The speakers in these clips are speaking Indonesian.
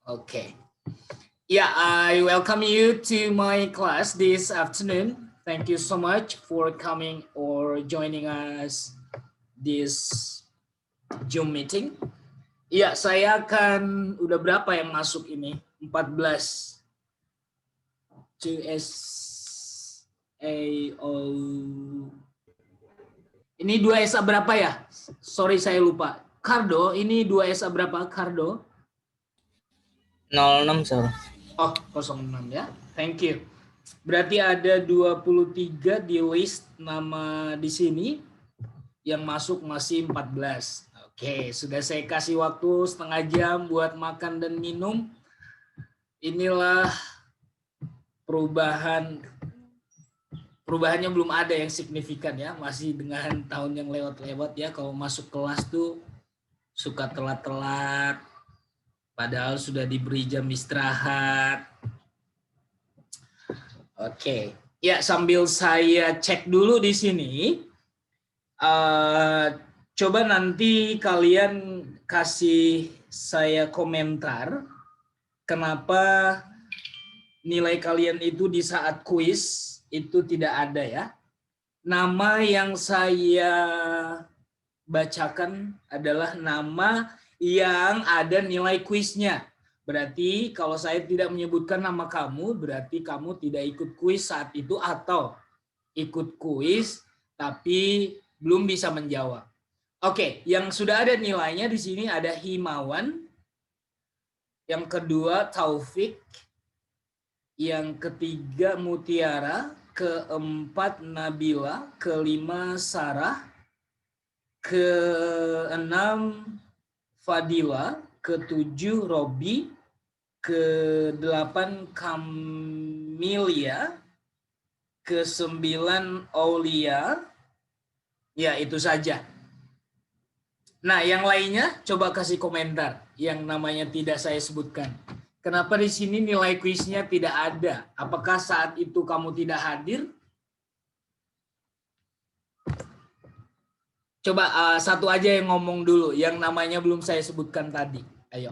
Okay. Yeah, I welcome you to my class this afternoon. Thank you so much for coming or joining us this Zoom meeting. Ya, saya akan udah berapa yang masuk ini? 14 to SAO. Ini 2SA berapa ya? Sorry saya lupa. Cardo, ini 2SA berapa? Cardo? 06, Sir. Oh, 06 ya. Thank you. Berarti ada 23 di list nama di sini. Yang masuk masih 14. Oke, sudah saya kasih waktu setengah jam buat makan dan minum. Inilah perubahannya belum ada yang signifikan ya, masih dengan tahun yang lewat-lewat ya. Kalau masuk kelas tuh suka telat-telat, padahal sudah diberi jam istirahat. Oke, ya sambil saya cek dulu di sini, coba nanti kalian kasih saya komentar kenapa nilai kalian itu di saat kuis itu tidak ada ya. Nama yang saya bacakan adalah nama yang ada nilai kuisnya. Berarti kalau saya tidak menyebutkan nama kamu, berarti kamu tidak ikut kuis saat itu atau ikut kuis tapi belum bisa menjawab. Oke, yang sudah ada nilainya di sini ada Himawan, yang kedua Taufik, yang ketiga Mutiara, keempat Nabila, kelima Sarah, keenam Fadila, ketujuh Robi, ke-8 Kamilia, ke-9 Aulia. Ya, itu saja. Nah, yang lainnya coba kasih komentar yang namanya tidak saya sebutkan. Kenapa di sini nilai kuisnya tidak ada? Apakah saat itu kamu tidak hadir? Coba satu aja yang ngomong dulu, yang namanya belum saya sebutkan tadi. Ayo.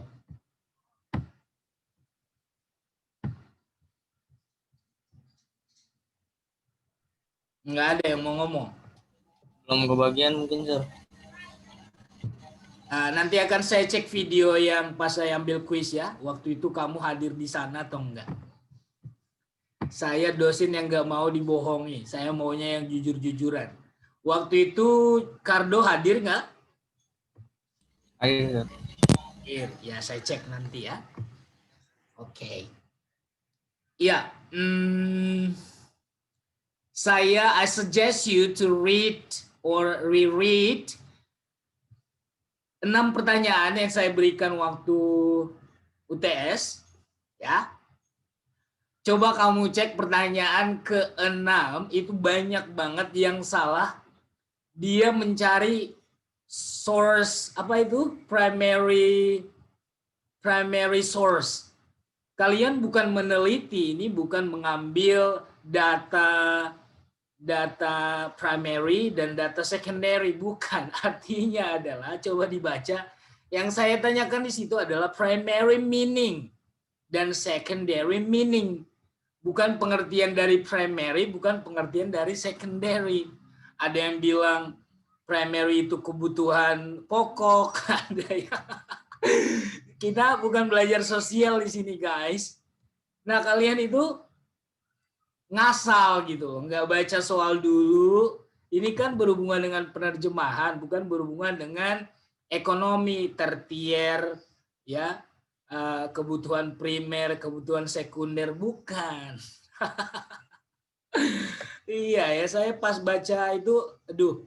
Nggak ada yang mau ngomong. Belum kebagian mungkin, Sir. Nanti akan saya cek video yang pas saya ambil kuis ya. Waktu itu kamu hadir di sana atau enggak? Saya dosen yang nggak mau dibohongi. Saya maunya yang jujur-jujuran. Waktu itu Cardo hadir nggak? Hadir, Sir. Hadir. Ya, saya cek nanti ya. Oke. Ya, I suggest you to read or reread 6 pertanyaan yang saya berikan waktu UTS, ya. Coba kamu cek pertanyaan ke-6, itu banyak banget yang salah. Dia mencari source, apa itu? Primary source. Kalian bukan meneliti, ini bukan mengambil data primary dan data secondary, bukan. Artinya adalah coba dibaca. Yang saya tanyakan di situ adalah primary meaning dan secondary meaning. Bukan pengertian dari primary, bukan pengertian dari secondary. Ada yang bilang primary itu kebutuhan pokok, ada yang kita bukan belajar sosial di sini, guys. Nah, kalian itu ngasal gitu, nggak baca soal dulu. Ini kan berhubungan dengan penerjemahan, bukan berhubungan dengan ekonomi tertier, ya, kebutuhan primer, kebutuhan sekunder, bukan. Iya ya, saya pas baca itu, aduh,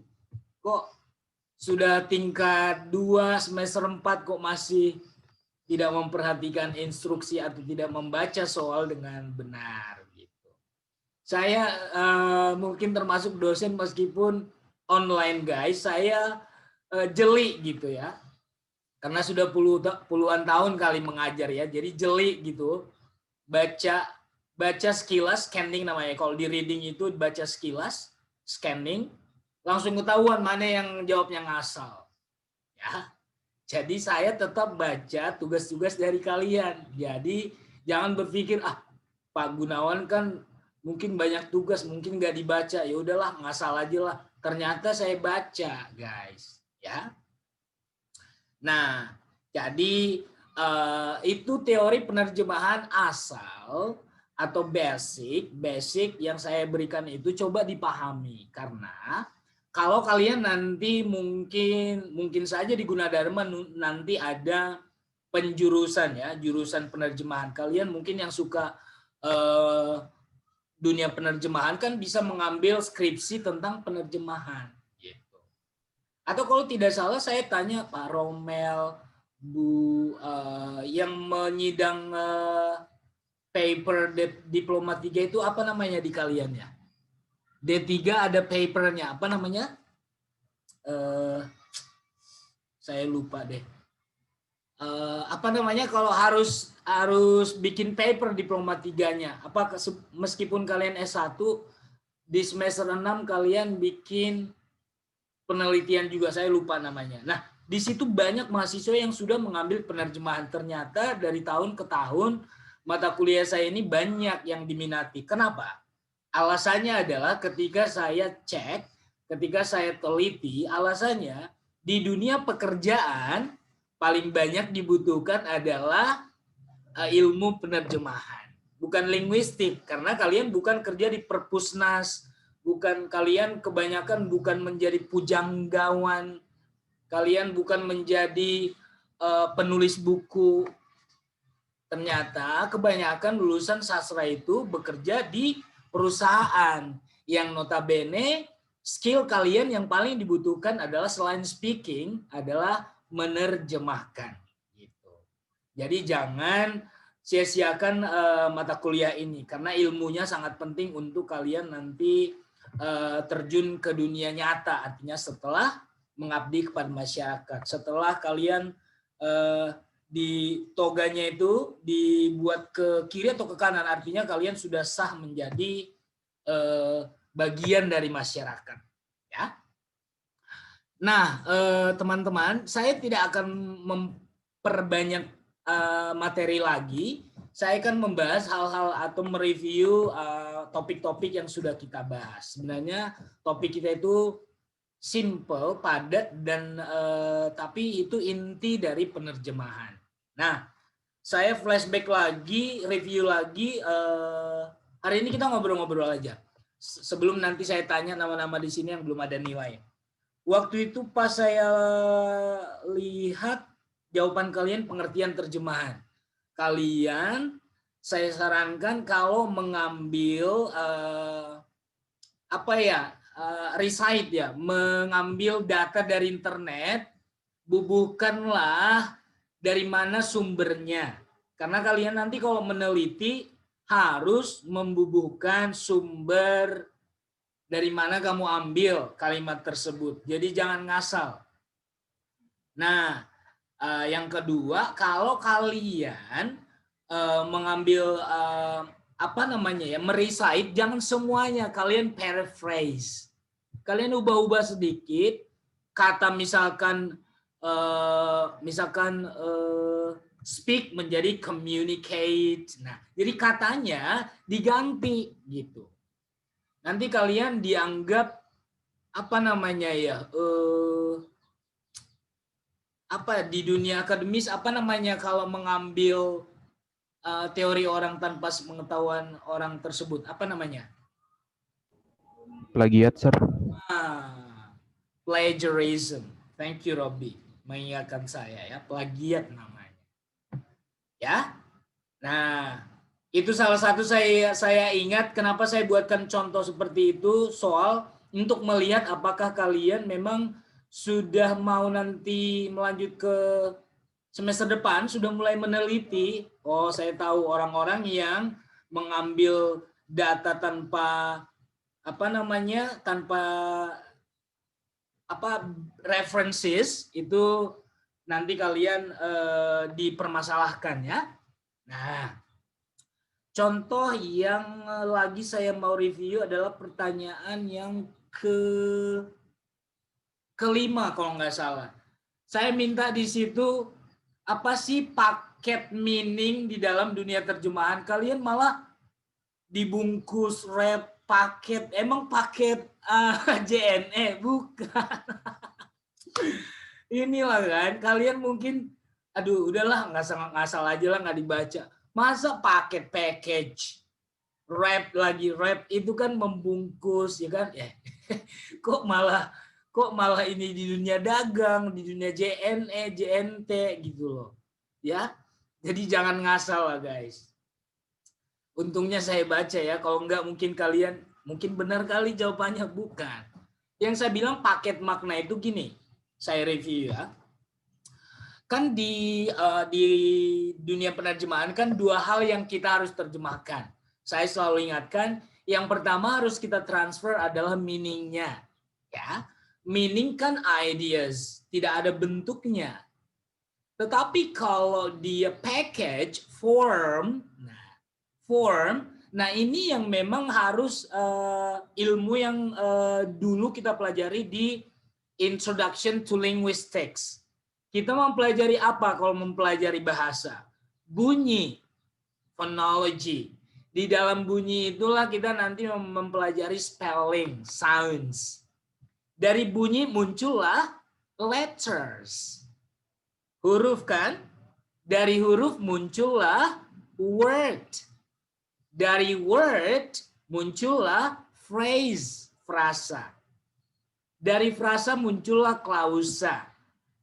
kok sudah tingkat 2 semester 4 kok masih tidak memperhatikan instruksi atau tidak membaca soal dengan benar. Saya mungkin termasuk dosen meskipun online, guys, saya jeli gitu ya, karena sudah puluhan tahun kali mengajar ya, jadi jeli gitu, baca sekilas, scanning namanya. Kalau di reading itu baca sekilas, scanning, langsung ketahuan mana yang jawabnya ngasal, ya. Jadi saya tetap baca tugas-tugas dari kalian. Jadi jangan berpikir Pak Gunawan kan mungkin banyak tugas, mungkin nggak dibaca. Ya udahlah, ngasal aja lah. Ternyata saya baca, guys. Ya. Nah, jadi itu teori penerjemahan asal atau basic yang saya berikan itu coba dipahami, karena kalau kalian nanti mungkin saja di Gunadarma nanti ada penjurusan ya, jurusan penerjemahan. Kalian mungkin yang suka dunia penerjemahan kan bisa mengambil skripsi tentang penerjemahan gitu. Atau kalau tidak salah saya tanya Pak Romel, Bu yang menyidang paper diploma 3 itu apa namanya di kalian ya? D3 ada papernya, apa namanya? Saya lupa deh. Apa namanya kalau harus bikin paper diploma 3-nya? Apa meskipun kalian S1 di semester 6 kalian bikin penelitian juga, saya lupa namanya. Nah, di situ banyak mahasiswa yang sudah mengambil penerjemahan. Ternyata dari tahun ke tahun mata kuliah saya ini banyak yang diminati. Kenapa? Alasannya adalah ketika saya cek, ketika saya teliti, alasannya di dunia pekerjaan paling banyak dibutuhkan adalah ilmu penerjemahan, bukan linguistik, karena kalian bukan kerja di perpusnas, bukan kalian kebanyakan bukan menjadi pujanggawan, kalian bukan menjadi penulis buku. Ternyata kebanyakan lulusan sastra itu bekerja di perusahaan yang notabene skill kalian yang paling dibutuhkan adalah selain speaking adalah menerjemahkan gitu. Jadi jangan sia-siakan mata kuliah ini karena ilmunya sangat penting untuk kalian nanti terjun ke dunia nyata, artinya setelah mengabdi kepada masyarakat, setelah kalian di toganya itu dibuat ke kiri atau ke kanan, artinya kalian sudah sah menjadi bagian dari masyarakat ya. Nah, teman-teman, saya tidak akan memperbanyak materi lagi. Saya akan membahas hal-hal atau mereview topik-topik yang sudah kita bahas. Sebenarnya topik kita itu simple, padat, dan tapi itu inti dari penerjemahan. Nah, saya flashback lagi, review lagi. Hari ini kita ngobrol-ngobrol aja. Sebelum nanti saya tanya nama-nama di sini yang belum ada nilai. Waktu itu pas saya lihat jawaban kalian pengertian terjemahan. Kalian, saya sarankan kalau mengambil recite ya, mengambil data dari internet, bubuhkanlah dari mana sumbernya. Karena kalian nanti kalau meneliti harus membubuhkan sumber dari mana kamu ambil kalimat tersebut. Jadi jangan ngasal. Nah, yang kedua, kalau kalian mengambil merecite, jangan semuanya, kalian paraphrase. Kalian ubah-ubah sedikit, kata misalkan speak menjadi communicate. Nah, jadi katanya diganti gitu. Nanti kalian dianggap di dunia akademis kalau mengambil teori orang tanpa pengetahuan orang tersebut, apa namanya? Plagiat, Sir. Plagiarism. Thank you, Robby, mengingatkan saya ya, plagiat namanya. Ya. Nah, itu salah satu saya ingat kenapa saya buatkan contoh seperti itu, soal untuk melihat apakah kalian memang sudah mau nanti melanjut ke semester depan, sudah mulai meneliti. Oh, saya tahu orang-orang yang mengambil data tanpa references itu nanti kalian dipermasalahkan ya. Nah, contoh yang lagi saya mau review adalah pertanyaan yang kelima kalau nggak salah. Saya minta di situ apa sih paket meaning di dalam dunia terjemahan. Kalian malah dibungkus rap paket. Emang paket JNE? Bukan. Inilah kan, kalian mungkin, aduh udahlah ngasal aja lah, nggak dibaca. Masa paket package, rap lagi rap itu kan membungkus ya kan? Kok malah ini di dunia dagang, di dunia JNE, JNT gitu loh. Ya. Jadi jangan ngasal lah guys. Untungnya saya baca ya, kalau enggak mungkin kalian mungkin benar kali jawabannya bukan. Yang saya bilang paket makna itu gini. Saya review ya. Kan di dunia penerjemahan kan dua hal yang kita harus terjemahkan. Saya selalu ingatkan, yang pertama harus kita transfer adalah meaning-nya. Ya. Meaning kan ideas, tidak ada bentuknya. Tetapi kalau dia package, form, nah ini yang memang harus ilmu yang dulu kita pelajari di Introduction to Linguistics. Kita mempelajari apa kalau mempelajari bahasa? Bunyi, phonology. Di dalam bunyi itulah kita nanti mempelajari spelling, sounds. Dari bunyi muncullah letters. Huruf kan? Dari huruf muncullah word. Dari word muncullah phrase, frasa. Dari frasa muncullah klausa.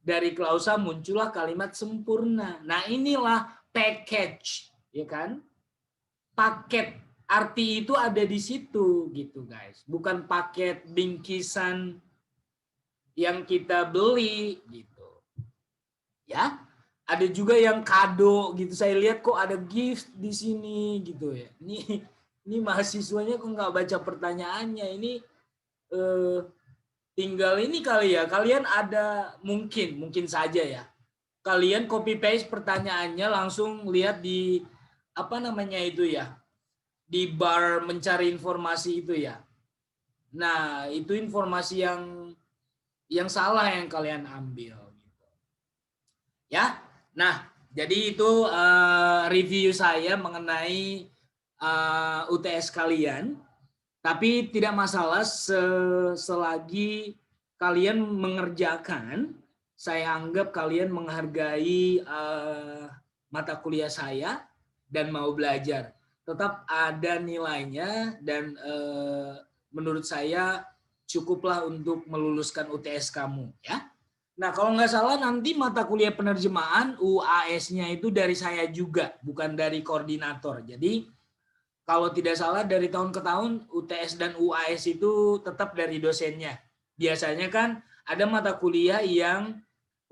Dari klausa muncullah kalimat sempurna. Nah, inilah package, ya kan? Paket. Arti itu ada di situ gitu, guys. Bukan paket bingkisan yang kita beli gitu. Ya. Ada juga yang kado gitu. Saya lihat kok ada gift di sini gitu ya. Ini mahasiswanya kok nggak baca pertanyaannya. Ini tinggal ini kali ya, kalian ada mungkin saja ya. Kalian copy paste pertanyaannya langsung lihat di apa namanya itu ya. Di bar mencari informasi itu ya. Nah, itu informasi yang salah yang kalian ambil gitu. Ya. Nah, jadi itu review saya mengenai UTS kalian. Tapi tidak masalah selagi kalian mengerjakan, saya anggap kalian menghargai mata kuliah saya dan mau belajar. Tetap ada nilainya dan menurut saya cukuplah untuk meluluskan UTS kamu. Ya. Nah kalau nggak salah nanti mata kuliah penerjemahan UAS-nya itu dari saya juga, bukan dari koordinator. Jadi kalau tidak salah dari tahun ke tahun UTS dan UAS itu tetap dari dosennya. Biasanya kan ada mata kuliah yang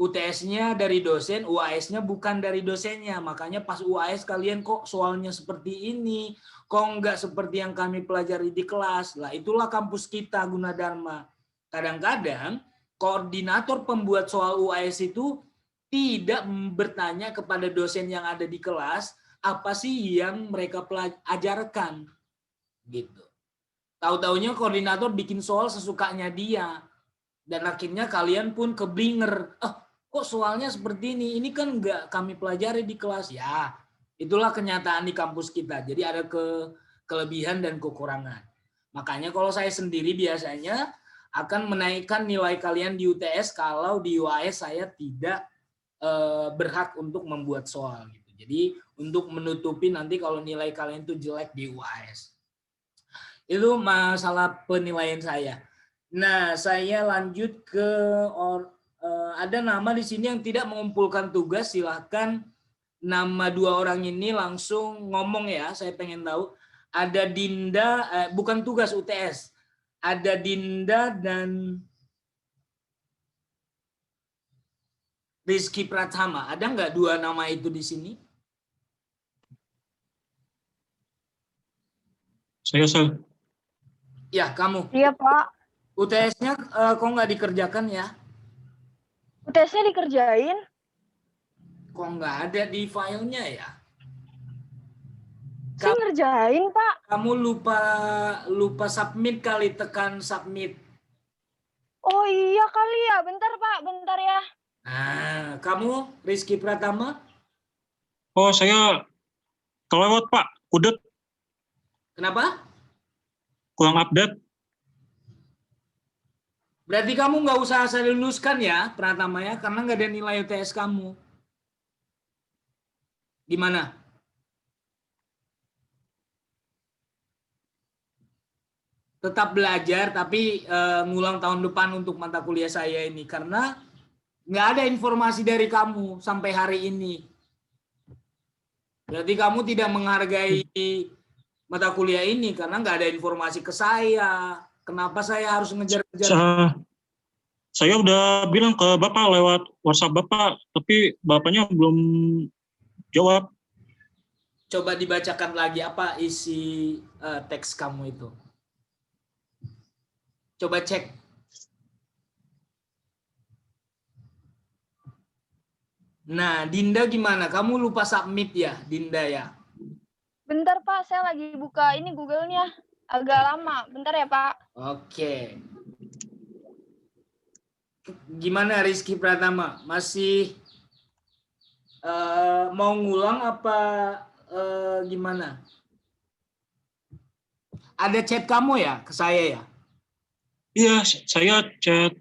UTS-nya dari dosen, UAS-nya bukan dari dosennya. Makanya pas UAS kalian kok soalnya seperti ini, kok nggak seperti yang kami pelajari di kelas. Lah itulah kampus kita Gunadarma. Kadang-kadang koordinator pembuat soal UAS itu tidak bertanya kepada dosen yang ada di kelas, apa sih yang mereka ajarkan gitu. Tahu-taunya koordinator bikin soal sesukanya dia dan akhirnya kalian pun keblinger, kok soalnya seperti ini kan nggak kami pelajari di kelas. Ya itulah kenyataan di kampus kita, jadi ada kelebihan dan kekurangan. Makanya kalau saya sendiri biasanya akan menaikkan nilai kalian di UTS kalau di UAS saya tidak berhak untuk membuat soal gitu. Jadi untuk menutupi nanti kalau nilai kalian itu jelek di UAS. Itu masalah penilaian saya. Nah, saya lanjut ke ada nama di sini yang tidak mengumpulkan tugas, silahkan nama dua orang ini langsung ngomong ya, saya pengen tahu. Ada Dinda, bukan tugas UTS. Ada Dinda dan Rizky Pratama. Ada nggak dua nama itu di sini? Saya, Sir. Ya, kamu. Iya, Pak. UTS-nya kok nggak dikerjakan ya? UTS-nya dikerjain. Kok nggak ada di filenya ya? Saya ngerjain, Pak. Kamu lupa submit kali, tekan submit. Oh iya kali ya. Bentar, Pak. Bentar ya. Nah, kamu Rizky Pratama? Oh, saya kelewat, Pak. Kudet, Kenapa? kurang update. Berarti kamu nggak usah saya luluskan ya, Pratama ya, karena nggak ada nilai UTS kamu. Gimana? Tetap belajar, tapi ngulang tahun depan untuk mata kuliah saya ini. Karena nggak ada informasi dari kamu sampai hari ini. Berarti kamu tidak menghargai mata kuliah ini karena nggak ada informasi ke saya. Kenapa saya harus ngejar-ngejar? Saya udah bilang ke Bapak lewat WhatsApp Bapak, tapi Bapaknya belum jawab. Coba dibacakan lagi apa isi teks kamu itu. Coba cek. Nah, Dinda gimana? Kamu lupa submit ya, Dinda ya? Bentar Pak, saya lagi buka ini Google-nya. Agak lama. Bentar ya Pak. Oke. Gimana Rizky Pratama? Masih mau ngulang apa gimana? Ada chat kamu ya ke saya ya? Iya, saya chat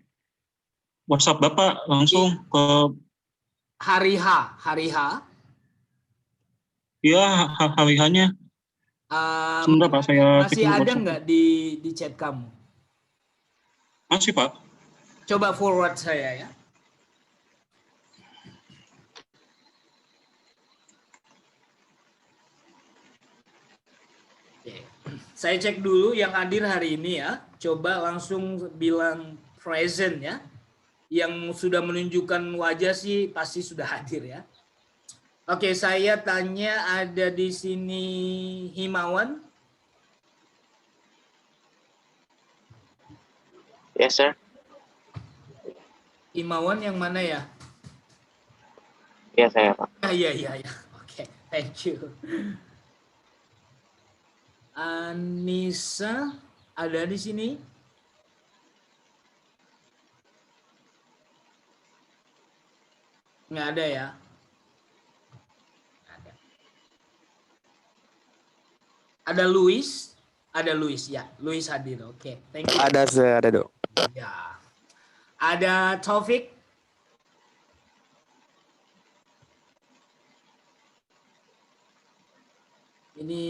WhatsApp Bapak langsung ke Hari H. ya hari-harinya. Sebentar Pak, saya Masih cek dulu ada WhatsApp. nggak di chat kamu? Masih Pak. Coba forward saya ya. Oke. Saya cek dulu yang hadir hari ini ya. Coba langsung bilang present ya. Yang sudah menunjukkan wajah sih pasti sudah hadir ya. Oke, saya tanya ada di sini Himawan. Yes, sir. Himawan yang mana ya? Iya, saya, Pak. Iya. Oke, thank you. Anissa ada di sini? Nggak ada ya? Ada Luis? Ada Luis ya. Luis hadir. Oke, thank you. Ada, ada dok. Ya. Ada Taufik? Ini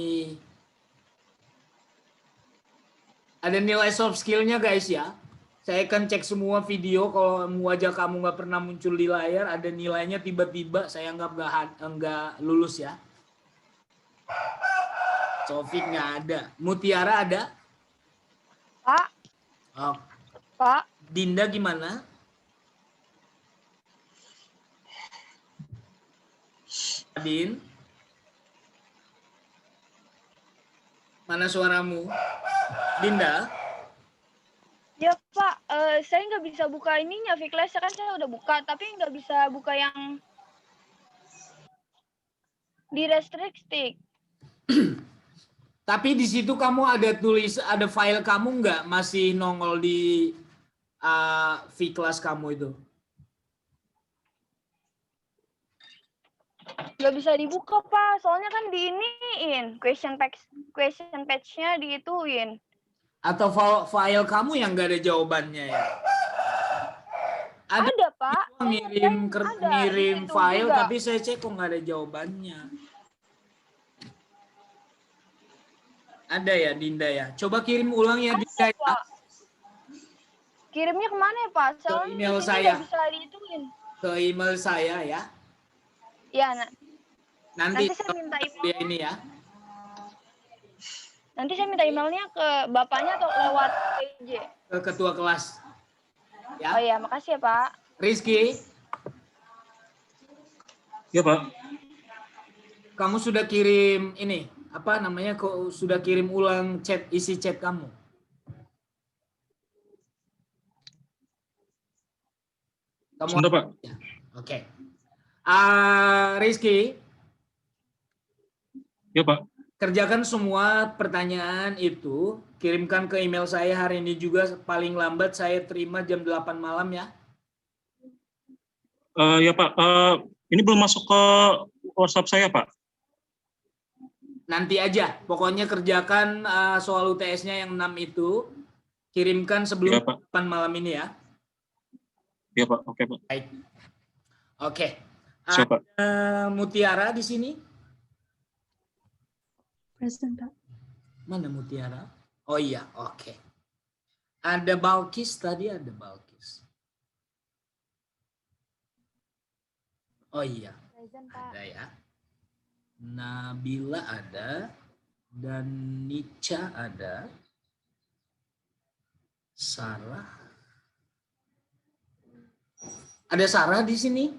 ada nilai soft skill-nya guys ya. Saya akan cek semua video, kalau wajah kamu nggak pernah muncul di layar, ada nilainya tiba-tiba saya anggap nggak lulus ya. Taufik nggak ada. Mutiara ada? Pak, Oh. Pak. Dinda gimana? Din? Mana suaramu? Dinda? Ya Pak, saya nggak bisa buka ininya, Viclash kan saya udah buka, tapi nggak bisa buka yang di restricted. Tapi di situ kamu ada file kamu nggak masih nongol di V-Class kamu itu? Nggak bisa dibuka Pak, soalnya kan diiniin question page-nya diituin. Atau file kamu yang nggak ada jawabannya ya? Ada Pak. Ngirim file juga. tapi saya cek kok nggak ada jawabannya. Ada ya Dinda ya? Coba kirim ulang ya Dinda ya. Pak. Kirimnya kemana ya Pak? Soalnya email di sini saya. nggak bisa diituin. Ke email saya ya. Ya, Nanti saya minta emailnya ini ya. Nanti saya minta emailnya ke bapaknya atau lewat PJ. Ke ketua kelas. Ya. Oh iya, makasih ya Pak. Rizky, Ya Pak. kamu sudah kirim ini apa namanya? Kok sudah kirim ulang isi chat kamu? Sebentar Pak. Ya. Oke. Rizky. Ya Pak. Kerjakan semua pertanyaan itu, kirimkan ke email saya hari ini juga, paling lambat saya terima jam 8 malam ya. Ya Pak, ini belum masuk ke WhatsApp saya Pak. Nanti aja, pokoknya kerjakan soal UTS-nya yang 6 itu, kirimkan sebelum Ya Pak, 8 malam ini ya. ya Pak, oke Pak. Baik. Oke. Siap Pak. Mutiara di sini? Present, Pak. Mana Mutiara? Oh iya, oke. Ada Balkis tadi, ada Balkis. Oh iya, Present, Pak. ada ya. Nabila ada, dan Nica ada. Sarah. Ada Sarah di sini?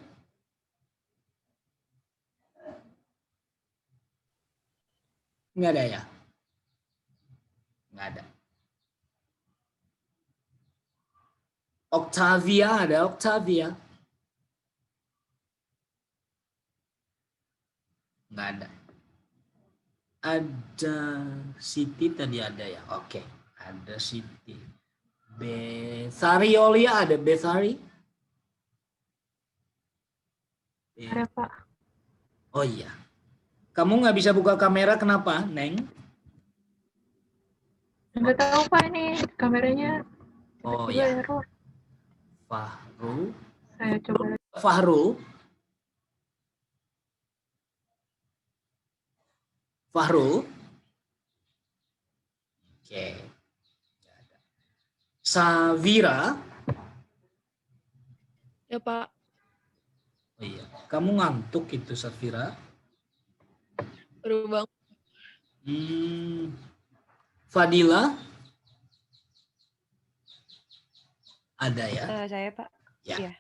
Nggak ada ya? Nggak ada. Octavia ada, Octavia. Nggak ada. Ada Siti tadi ada ya? Oke, ada Siti. Besari Olia ada, Besari? Ada, Pak. Oh iya. Kamu nggak bisa buka kamera kenapa, Neng? Nggak tahu, Pak, ini kameranya Oh tiba-tiba iya. error. Fahru. Saya coba. Fahru. Fahru. Oke. Savira. Ya Pak, Oh iya. Kamu ngantuk itu, Savira? baru bang. Fadila. Ada ya? Saya Pak. Ya. Iya.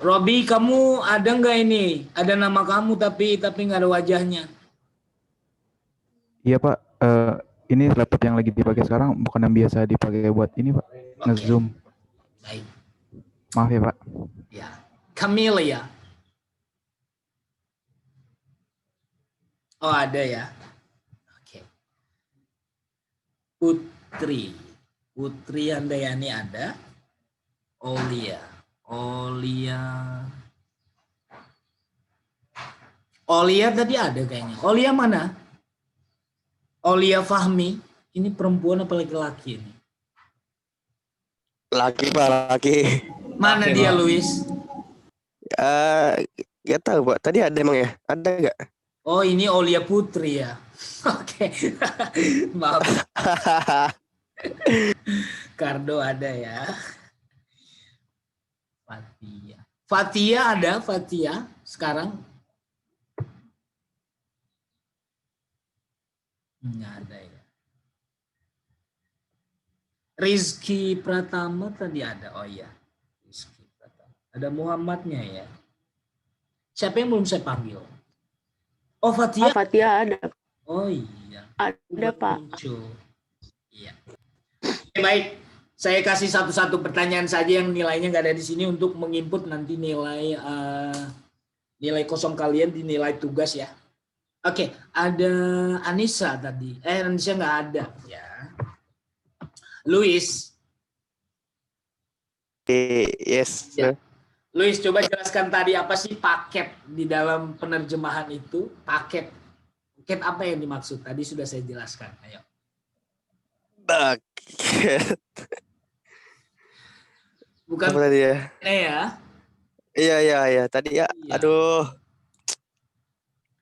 Robi, kamu ada nggak ini? Ada nama kamu tapi nggak ada wajahnya. Iya Pak, ini laptop yang lagi dipakai sekarang bukan yang biasa dipakai buat ini Pak, nge-zoom. Baik. Maaf ya Pak. Ya. Camelia. Oh ada ya. Oke. Putri Handayani ada. Olia tadi ada kayaknya. Olia mana? Olia Fahmi. Ini perempuan apa laki-laki ini? Laki Pak, laki. Mana Laki, dia, Pak. Luis? Gak tahu Pak. Tadi ada emang ya? Ada nggak? Oh, ini Olia Putri ya. Oke. Maaf. Kardo ada ya. Fatia ada, Fatia sekarang? Nggak ada ya. Rizky Pratama tadi ada. Oh iya. Rizky Pratama. Ada Muhammadnya ya. Siapa yang belum saya panggil? Oh, Fatia. Fatia ada. Oh iya. Ada, Pak. Muncul. Iya. Oke, baik. Saya kasih satu-satu pertanyaan saja yang nilainya nggak ada di sini untuk menginput nanti nilai kosong kalian di nilai tugas ya. Oke, ada Anissa tadi. Anissa nggak ada ya. Luis. Yes. Ya. Luis, coba jelaskan tadi apa sih paket di dalam penerjemahan itu? Paket apa yang dimaksud? Tadi sudah saya jelaskan. Ayo. Bukan Apa tadi ya? ini ya. Iya. Tadi ya. Iya. Aduh.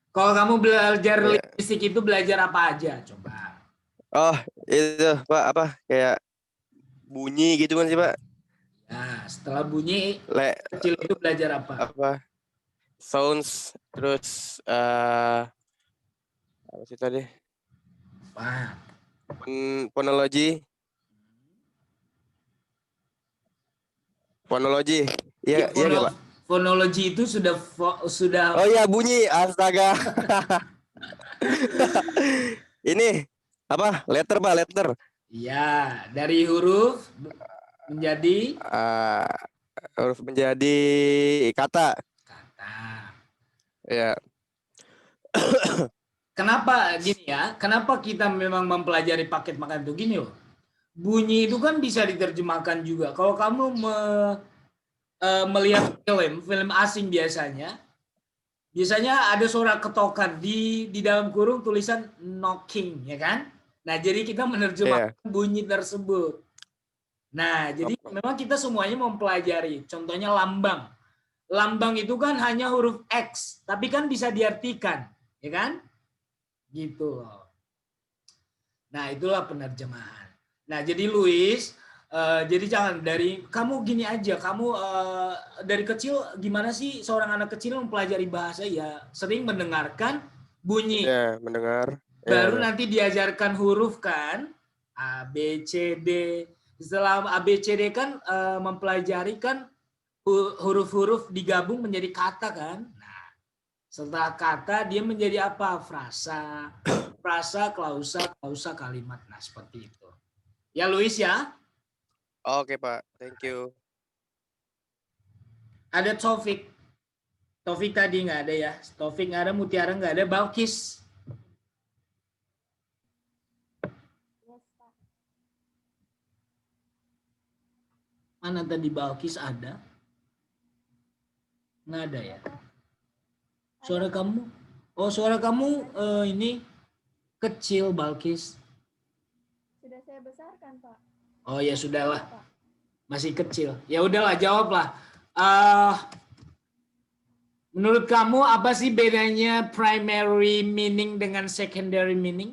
Kalau kamu belajar Iya. linguistik itu belajar apa aja? Coba. Oh, itu Pak, apa? Kayak bunyi gitu kan sih Pak? Nah, setelah bunyi kecil itu belajar apa? Apa? Sounds, terus apa sih tadi? Apa? Phonology. Iya, iya nggak Pak? Fonologi itu sudah Oh iya, bunyi. Astaga. Ini apa? Letter Pak, letter. Iya, dari huruf menjadi Huruf menjadi kata. Ya. Kenapa gini ya? Kenapa kita memang mempelajari paket makan itu gini loh? bunyi itu kan bisa diterjemahkan juga. Kalau kamu melihat film asing biasanya ada suara ketokan di dalam kurung tulisan knocking, ya kan? Nah, jadi kita menerjemahkan bunyi tersebut. Nah, jadi memang kita semuanya mempelajari. Contohnya lambang. Lambang itu kan hanya huruf X, tapi kan bisa diartikan, ya kan? Gitu loh. Nah, itulah penerjemahan. Nah, jadi Luis, jadi jangan kamu gini aja, kamu dari kecil gimana sih seorang anak kecil mempelajari bahasa? Ya, sering mendengarkan bunyi. Ya, mendengar. Baru nanti diajarkan huruf kan, A, B, C, D. Setelah A, B, C, D kan mempelajari kan huruf-huruf digabung menjadi kata kan. Nah, setelah kata dia menjadi apa? Frasa, klausa, kalimat. Nah, seperti itu. Ya, Luis ya. Oke, Pak. Thank you. Ada Taufik. Taufik tadi nggak ada ya. Taufik nggak ada, Mutiara nggak ada, Balkis. Mana tadi Balkis ada? Nggak ada ya. Suara kamu? Oh, suara kamu ini kecil, Balkis. Sudah saya besarkan, Pak. Oh ya sudahlah, masih kecil. Ya udahlah, jawablah. Menurut kamu apa sih bedanya primary meaning dengan secondary meaning?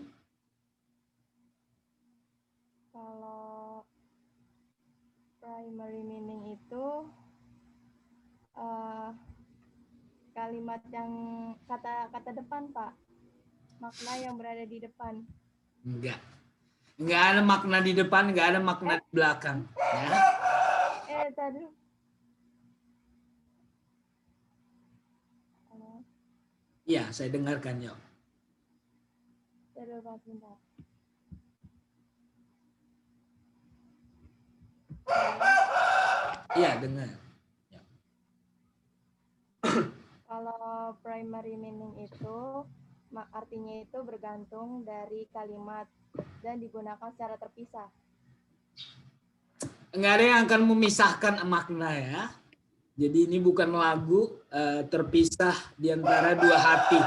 Kalau primary meaning itu kalimat yang kata depan, Pak. Makna yang berada di depan. Enggak. Enggak ada makna di depan, enggak ada makna di belakang. Ya. Tadi. Iya, saya dengarkan, Yo. Sebentar. Iya, dengar. Ya. Kalau primary meaning itu artinya itu bergantung dari kalimat dan digunakan secara terpisah. Enggak ada yang akan memisahkan makna ya. Jadi ini bukan lagu terpisah di antara dua hati.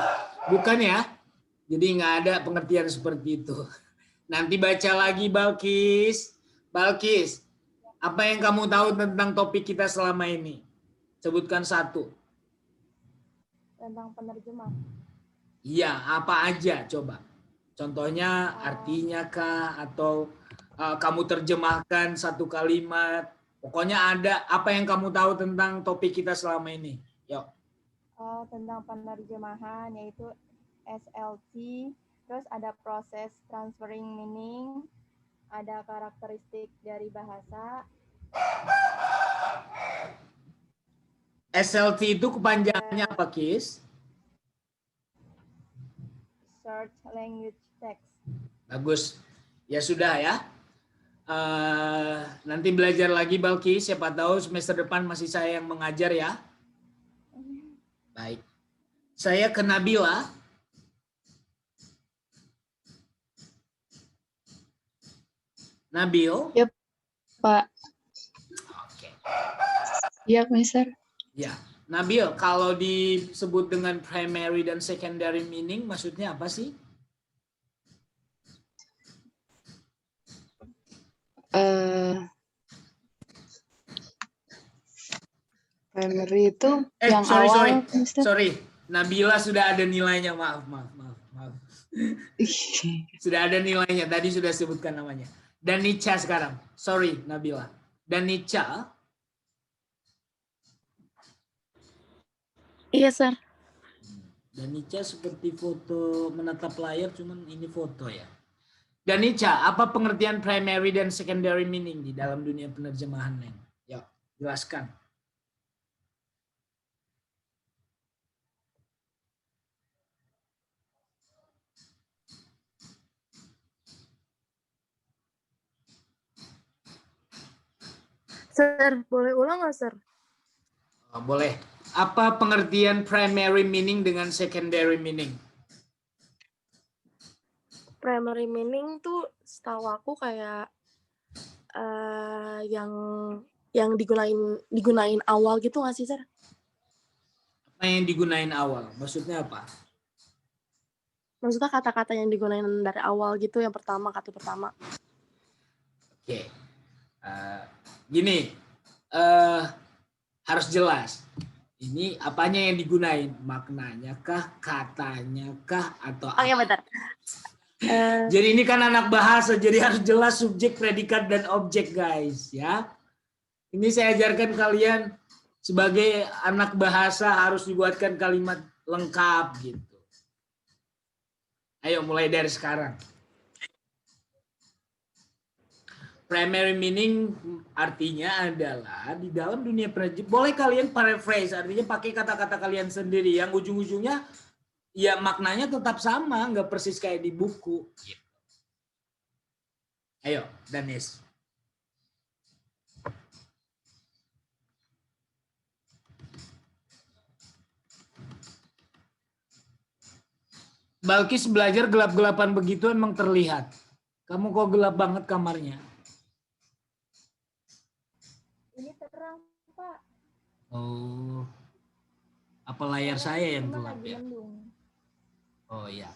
Bukan ya. Jadi nggak ada pengertian seperti itu. Nanti baca lagi Balkis. Balkis, apa yang kamu tahu tentang topik kita selama ini? Sebutkan satu. Tentang penerjemah. Iya, apa aja coba. Contohnya artinya kah atau kamu terjemahkan satu kalimat. Pokoknya ada apa yang kamu tahu tentang topik kita selama ini. Yuk. Tentang penerjemahan yaitu SLT, terus ada proses transferring meaning, ada karakteristik dari bahasa. SLT itu kepanjangannya apa, Kis? Search language text. Bagus. Ya sudah ya. Nanti belajar lagi Balki, siapa tahu semester depan masih saya yang mengajar ya. Baik. Saya ke Nabila. Nabil. Yep, Pak. Oke. Iya, Mister. Ya. Nabil, kalau disebut dengan primary dan secondary meaning maksudnya apa sih? Primary itu yang sorry, awal, Mister. Sorry, Nabila sudah ada nilainya, maaf. Sudah ada nilainya, tadi sudah sebutkan namanya. Danica sekarang, sorry Nabila. Danica. Iya, Sir. Danica seperti foto menatap layar, cuman ini foto ya. Danica, apa pengertian primary dan secondary meaning di dalam dunia penerjemahan, Neng? Yuk, jelaskan. Sir, boleh ulang nggak, Sir? Oh, boleh. Apa pengertian primary meaning dengan secondary meaning? Primary meaning tuh setahu aku kayak yang digunain awal gitu nggak sih, Sir? Apa yang digunain awal? Maksudnya apa? Maksudnya kata-kata yang digunain dari awal gitu, yang pertama, kata pertama. Oke. Gini, harus jelas. Ini apanya yang digunain? Maknanya kah, katanya kah, atau Oke, bentar. Jadi ini kan anak bahasa, jadi harus jelas subjek, predikat, dan objek, guys. Ya. Ini saya ajarkan kalian sebagai anak bahasa harus dibuatkan kalimat lengkap gitu. Ayo mulai dari sekarang. Primary meaning artinya adalah di dalam dunia penerjemahan. Boleh kalian paraphrase, artinya pakai kata-kata kalian sendiri yang ujung-ujungnya ya maknanya tetap sama, nggak persis kayak di buku. Ayo, Danis. Balkis belajar gelap-gelapan begitu emang terlihat. Kamu kok gelap banget kamarnya? Ini terang, Pak. Oh. Apa layar saya yang Cuma gelap lagi ya? mendung. Oh iya.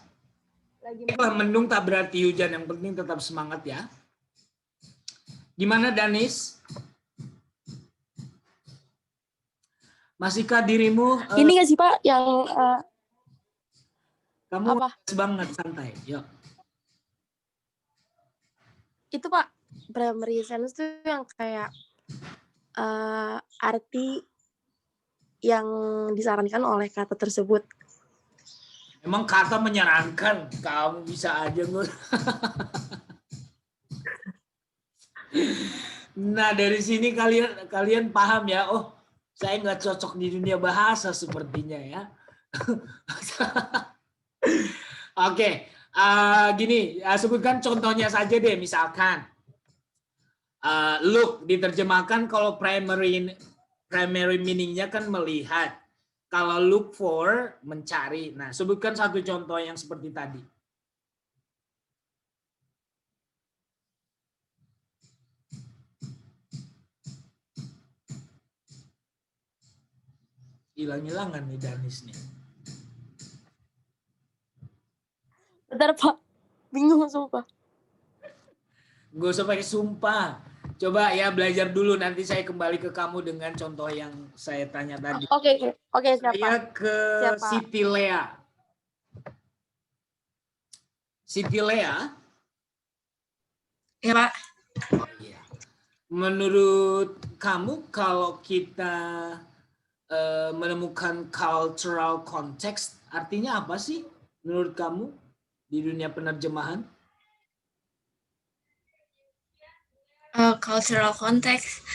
Lagi Kalau mendung tak berarti hujan, yang penting tetap semangat ya. Gimana Danis? Masihkah dirimu? Ini nggak sih, Pak, yang Kamu apa? banget santai. Yuk. Itu, Pak, primary sense tuh yang kayak arti yang disarankan oleh kata tersebut. Emang kata menyarankan, kamu bisa aja nggak? Nah dari sini kalian paham ya. Oh, saya nggak cocok di dunia bahasa sepertinya ya. Oke, gini, sebutkan contohnya saja deh. Misalkan, look diterjemahkan kalau primary meaningnya kan melihat. Kalau look for, mencari. Nah, sebutkan satu contoh yang seperti tadi. Hilang-hilangan nih Danis nih. Bentar, Pak. Bingung, sumpah. Gak usah pakai sumpah. Coba ya belajar dulu, nanti saya kembali ke kamu dengan contoh yang saya tanya tadi. Oke, siapa? Saya ke Siapa? Siti Lea. Siti Lea? Ya, Pak. Oh, iya. Menurut kamu kalau kita menemukan cultural context, artinya apa sih menurut kamu di dunia penerjemahan? Cultural context.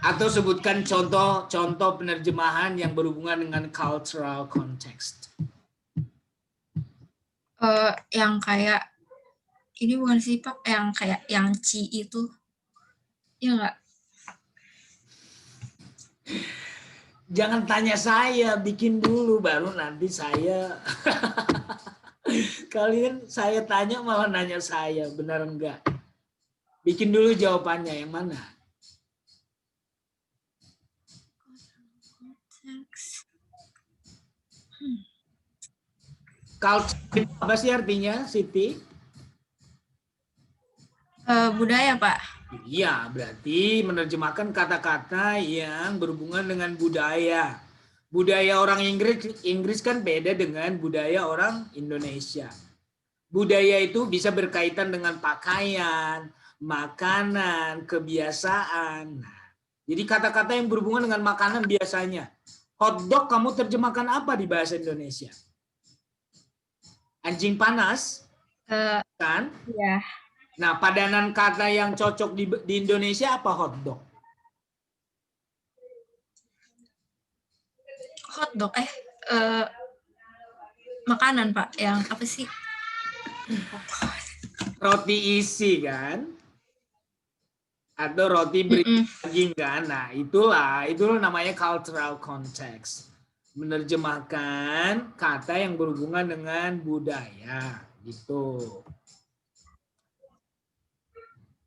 Atau sebutkan contoh penerjemahan yang berhubungan dengan cultural context. Yang kayak ini bukan sih, Pak, yang kayak yang ci itu. Ya enggak? Jangan tanya saya, bikin dulu baru nanti saya. Kalian saya tanya malah nanya saya, benar enggak? Bikin dulu jawabannya yang mana? Culture apa sih artinya, Siti? Budaya, Pak. Iya, berarti menerjemahkan kata-kata yang berhubungan dengan budaya. Budaya orang Inggris kan beda dengan budaya orang Indonesia. Budaya itu bisa berkaitan dengan pakaian, makanan, kebiasaan. Jadi kata-kata yang berhubungan dengan makanan biasanya. Hotdog kamu terjemahkan apa di bahasa Indonesia? Anjing panas? Kan? Iya. Nah, padanan kata yang cocok di Indonesia apa hotdog? Hotdog, makanan, Pak. Yang apa sih? Roti isi kan? Atau roti berisi daging kan? Nah, itulah namanya cultural context. menerjemahkan kata yang berhubungan dengan budaya gitu.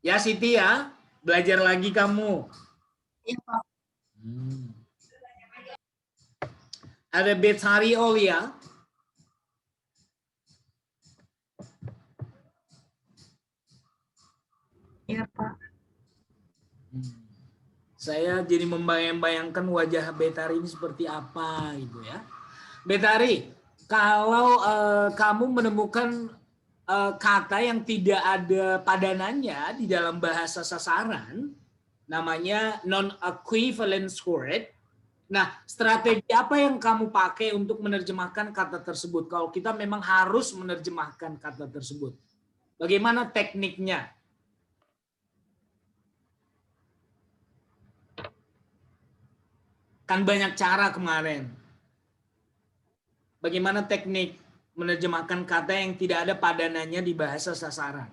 Ya Siti ya, belajar lagi kamu. Iya, Pak. Ada Betari Olia. Iya, Pak. Saya jadi membayangkan wajah Betari ini seperti apa gitu ya. Betari, kalau kamu menemukan kata yang tidak ada padanannya di dalam bahasa sasaran, namanya non-equivalence word. Nah, strategi apa yang kamu pakai untuk menerjemahkan kata tersebut? Kalau kita memang harus menerjemahkan kata tersebut, bagaimana tekniknya? Kan banyak cara kemarin. Bagaimana teknik menerjemahkan kata yang tidak ada padanannya di bahasa sasaran?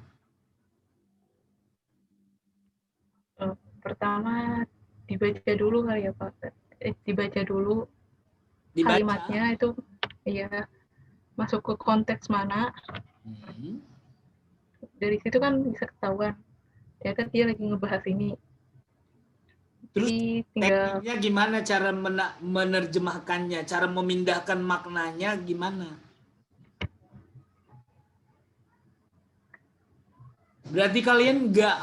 Pertama dibaca dulu kali ya Pak. Dibaca dulu Dibaca. kalimatnya itu ya masuk ke konteks mana. Dari situ kan bisa ketahuan. Ternyata dia lagi ngebahas ini. Terus Jadi tinggal tekniknya gimana cara menerjemahkannya, cara memindahkan maknanya gimana? Berarti kalian nggak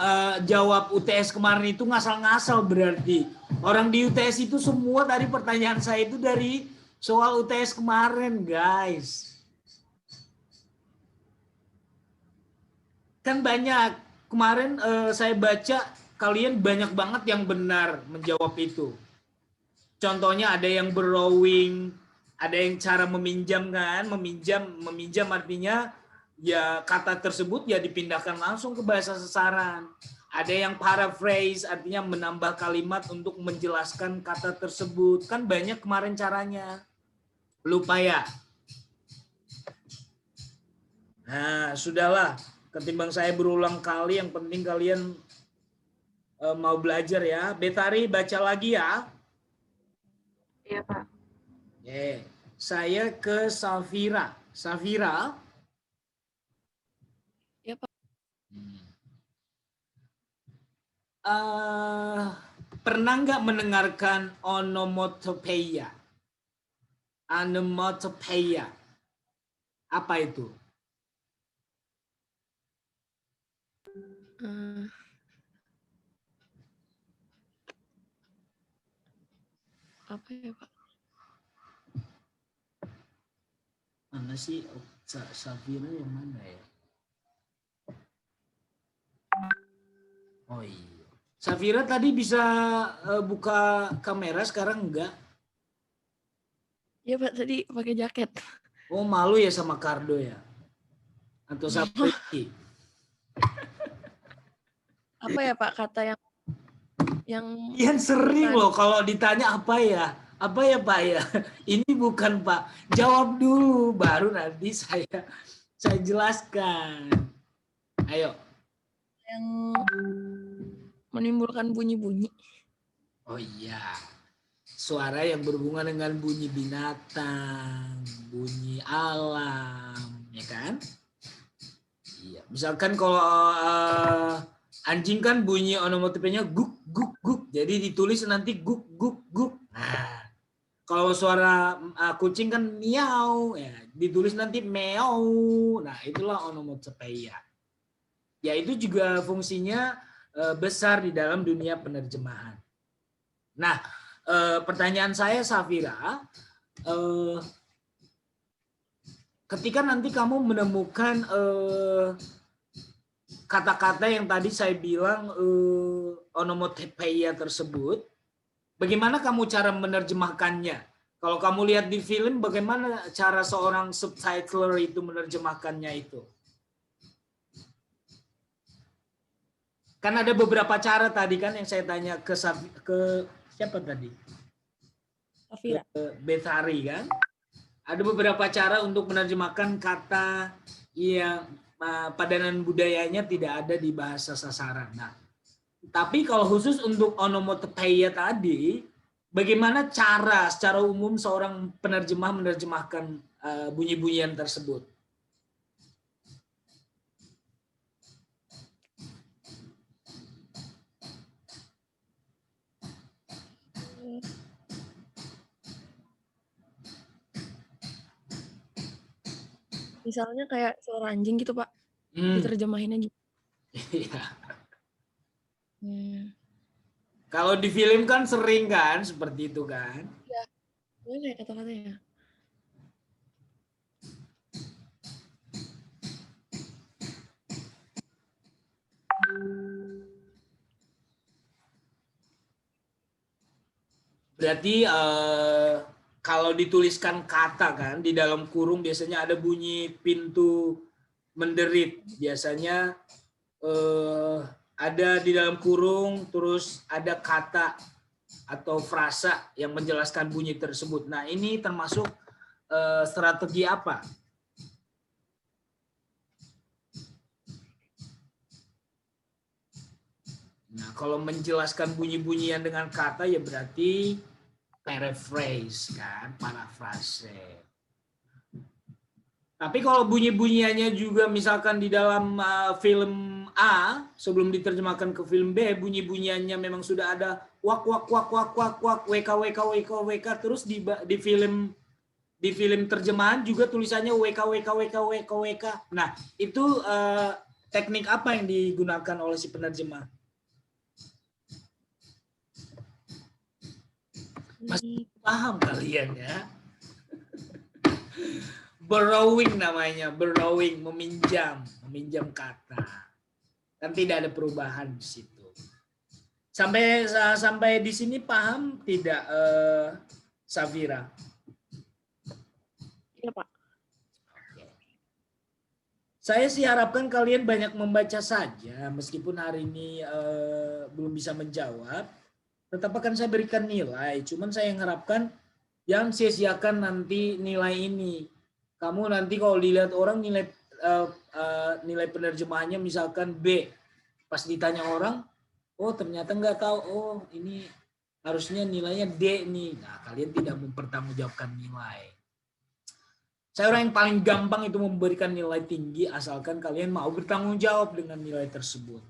jawab UTS kemarin itu ngasal-ngasal berarti. Orang di UTS itu semua dari pertanyaan saya itu dari soal UTS kemarin, guys. Kan banyak. Kemarin saya baca kalian banyak banget yang benar menjawab itu. Contohnya ada yang borrowing, ada yang cara meminjam kan, meminjam artinya ya kata tersebut ya dipindahkan langsung ke bahasa sasaran. Ada yang paraphrase artinya menambah kalimat untuk menjelaskan kata tersebut. Kan banyak kemarin caranya. Lupa ya? Nah, sudahlah. Ketimbang saya berulang kali, yang penting kalian mau belajar ya. Betari baca lagi ya. iya Pak. Saya ke Safira. Safira. Ya, Pak. Pernah nggak mendengarkan onomatopeia? Onomatopeia. Apa itu? Apa ya, Pak? Mana sih Safira yang mana ya? Oh iya. Safira tadi bisa buka kamera, sekarang enggak? Iya, Pak, tadi pakai jaket. Oh, malu ya sama Kardo ya? Atau Sapriki? Apa ya, Pak, kata yang Ian sering loh kalau ditanya apa ya? Apa ya Pak ya? Ini bukan Pak. Jawab dulu baru nanti saya jelaskan. Ayo. yang menimbulkan bunyi-bunyi. Oh iya. Suara yang berhubungan dengan bunyi binatang, bunyi alam, ya kan? Iya. Misalkan kalau anjing kan bunyi onomatopenya guk guk guk. Jadi ditulis nanti guk guk guk. Nah, kalau suara kucing kan miau, ya ditulis nanti meow. Nah, itulah onomatopeia. Ya, itu juga fungsinya besar di dalam dunia penerjemahan. Nah, pertanyaan saya Safira, ketika nanti kamu menemukan kata-kata yang tadi saya bilang onomatopeia tersebut, bagaimana kamu cara menerjemahkannya? Kalau kamu lihat di film, bagaimana cara seorang subtitler itu menerjemahkannya itu? Kan ada beberapa cara tadi kan yang saya tanya ke siapa tadi? Safira. Betari kan? Ada beberapa cara untuk menerjemahkan kata yang padanan budayanya tidak ada di bahasa sasaran. Nah, tapi kalau khusus untuk onomatopeia tadi, bagaimana cara secara umum seorang penerjemah menerjemahkan bunyi-bunyian tersebut? Misalnya kayak suara anjing gitu, Pak. Hmm, Diterjemahinnya gitu. iya. Kalau di film kan sering kan seperti itu kan? Iya. Ini kayak kata-katanya. Berarti kalau dituliskan kata kan di dalam kurung biasanya ada bunyi pintu menderit. Biasanya ada di dalam kurung terus ada kata atau frasa yang menjelaskan bunyi tersebut. Nah, ini termasuk strategi apa? Nah, kalau menjelaskan bunyi-bunyian dengan kata ya berarti paraphrase kan, parafrase. Tapi kalau bunyi-bunyiannya juga misalkan di dalam film A sebelum diterjemahkan ke film B, bunyi-bunyiannya memang sudah ada wak wak wak wak wak wak wk wk wk wk terus di film terjemahan juga tulisannya wk wk wk wk wk. Nah, itu teknik apa yang digunakan oleh si penerjemah? Masih paham kalian ya? Borrowing namanya, borrowing, meminjam kata. Kan tidak ada perubahan di situ. Sampai di sini paham tidak, Safira? Iya, Pak. Saya sih harapkan kalian banyak membaca saja, meskipun hari ini belum bisa menjawab. Tetap akan saya berikan nilai. Cuman saya harapkan jangan sia-siakan nanti nilai ini. Kamu nanti kalau dilihat orang nilai penerjemahannya misalkan B, pas ditanya orang, oh ternyata nggak tahu, oh ini harusnya nilainya D nih. Nah, kalian tidak mempertanggungjawabkan nilai. Saya orang yang paling gampang itu memberikan nilai tinggi asalkan kalian mau bertanggung jawab dengan nilai tersebut.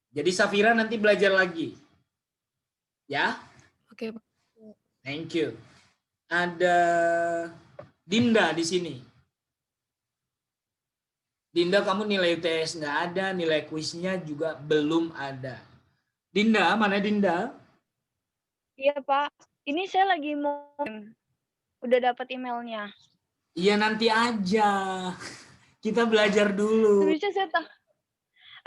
Jadi Safira nanti belajar lagi, ya? Oke, Pak. Thank you. Ada Dinda di sini. Dinda, kamu nilai UTS nggak ada, nilai kuisnya juga belum ada. Dinda, mana Dinda? Iya, Pak. Ini saya lagi mau udah dapat emailnya. Iya nanti aja. Kita belajar dulu.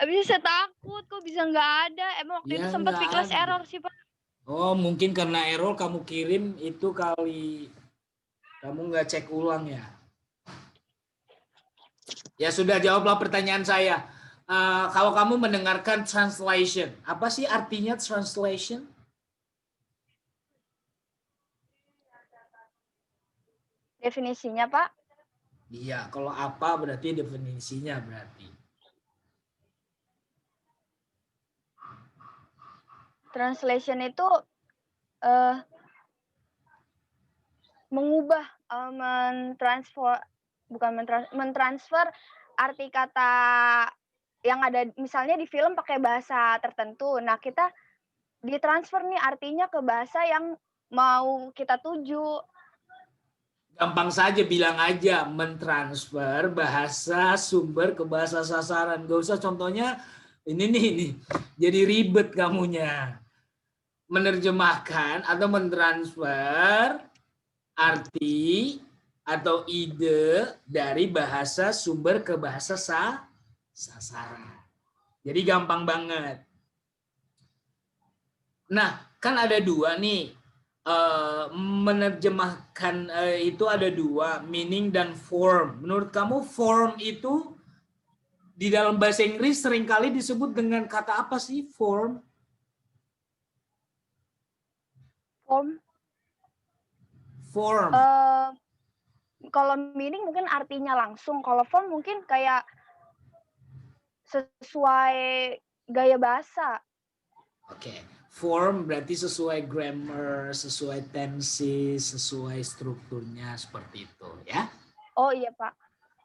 Habisnya saya takut kok bisa nggak ada. Emang waktu Ya, itu sempat nggak Viklas ada. error sih, Pak. Oh, mungkin karena error kamu kirim itu kali. Kamu nggak cek ulang ya. Ya sudah, jawablah pertanyaan saya. Kalau kamu mendengarkan translation, apa sih artinya translation? Definisinya, Pak. Iya, kalau apa berarti definisinya berarti. Translation itu mengubah, mentransfer arti kata yang ada misalnya di film pakai bahasa tertentu. Nah, kita ditransfer nih artinya ke bahasa yang mau kita tuju. Gampang saja, bilang aja mentransfer bahasa sumber ke bahasa sasaran. Gak usah contohnya ini nih. Jadi ribet kamunya. Menerjemahkan atau mentransfer arti atau ide dari bahasa sumber ke bahasa sasaran. Jadi gampang banget. Nah, kan ada dua nih. Menerjemahkan itu ada dua, meaning dan form. Menurut kamu form itu di dalam bahasa Inggris seringkali disebut dengan kata apa sih form? Form. Kalau meaning mungkin artinya langsung. Kalau form mungkin kayak sesuai gaya bahasa. Oke. form berarti sesuai grammar, sesuai tenses, sesuai strukturnya seperti itu ya. Oh iya Pak.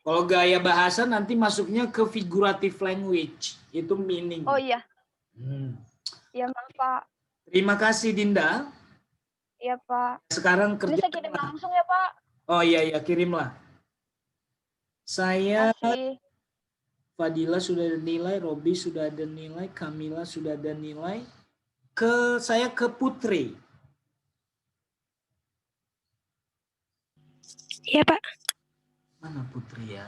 Kalau gaya bahasa nanti masuknya ke figurative language, itu meaning. Oh iya. Hmm. Iya maaf Pak. Terima kasih Dinda. Iya Pak. Sekarang Ini kerja. saya kirim langsung ya Pak. Oh iya kirimlah. Saya Makasih. Fadila sudah ada nilai, Robi sudah ada nilai, Kamila sudah ada nilai. Saya ke Putri. Iya Pak. Mana Putri ya?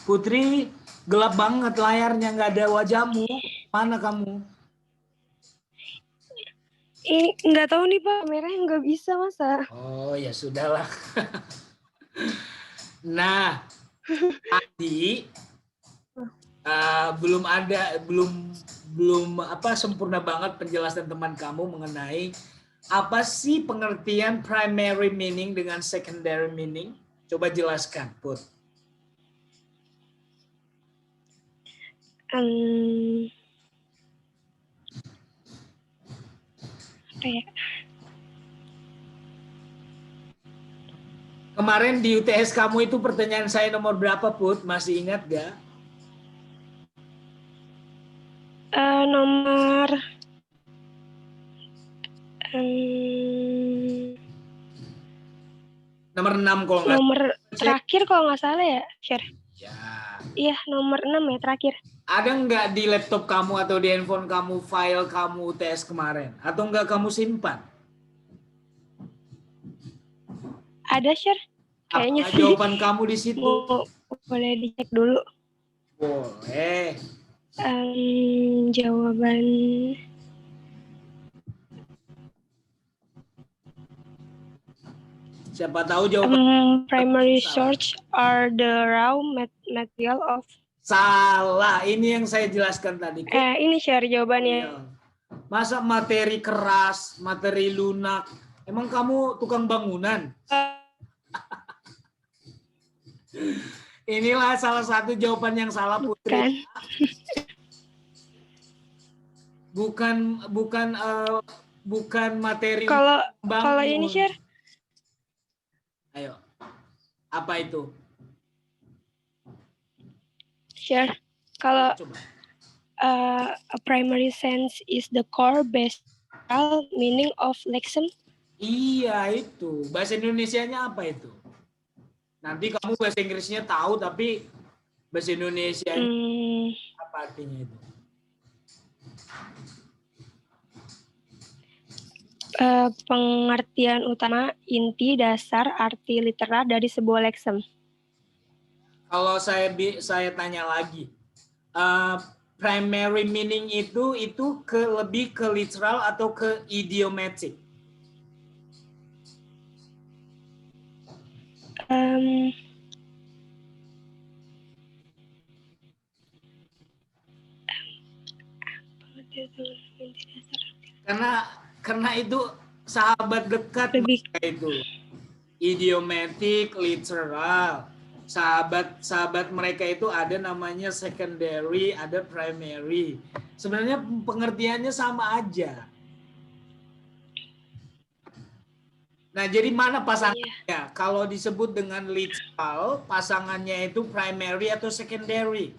Putri, gelap banget layarnya, nggak ada wajahmu. Mana kamu? Nggak tahu nih Pak, kameranya nggak bisa masa. Oh ya sudahlah. Nah, tadi belum sempurna banget penjelasan teman kamu mengenai apa sih pengertian primary meaning dengan secondary meaning? Coba jelaskan, Put. Apa ya? Kemarin di UTS kamu itu pertanyaan saya nomor berapa, Put? Masih ingat gak? Nomor nomor 6 kalau nggak. Nomor terakhir kalau nggak salah ya, Share. Ya. Iya, nomor 6 ya terakhir. Ada nggak di laptop kamu atau di handphone kamu file kamu UTS kemarin? Atau nggak kamu simpan? Ada, Share. Kayaknya Apa sih. jawaban kamu di situ? Boleh dicek dulu. Boleh. Jawaban Siapa tahu jawaban. primary source are the raw material of. Salah, ini yang saya jelaskan tadi. Ini Share jawabannya. Masa materi keras, materi lunak? Emang kamu tukang bangunan? Inilah salah satu jawaban yang salah, Putri. Bukan materi. Kalau ini Share. Ayo, apa itu? Share. Kalau a primary sense is the core basic meaning of lexem. Iya itu. Bahasa Indonesianya apa itu? Nanti kamu bahasa Inggrisnya tahu, tapi bahasa Indonesia apa artinya itu? Pengertian utama, inti, dasar, arti literal dari sebuah lexem. Kalau saya tanya lagi, primary meaning itu lebih ke literal atau ke idiomatic? Karena itu sahabat dekat itu idiomatic, literal. Sahabat mereka itu ada namanya secondary, ada primary. Sebenarnya pengertiannya sama aja. Nah, jadi mana pasangannya? Kalau disebut dengan literal, pasangannya itu primary atau secondary?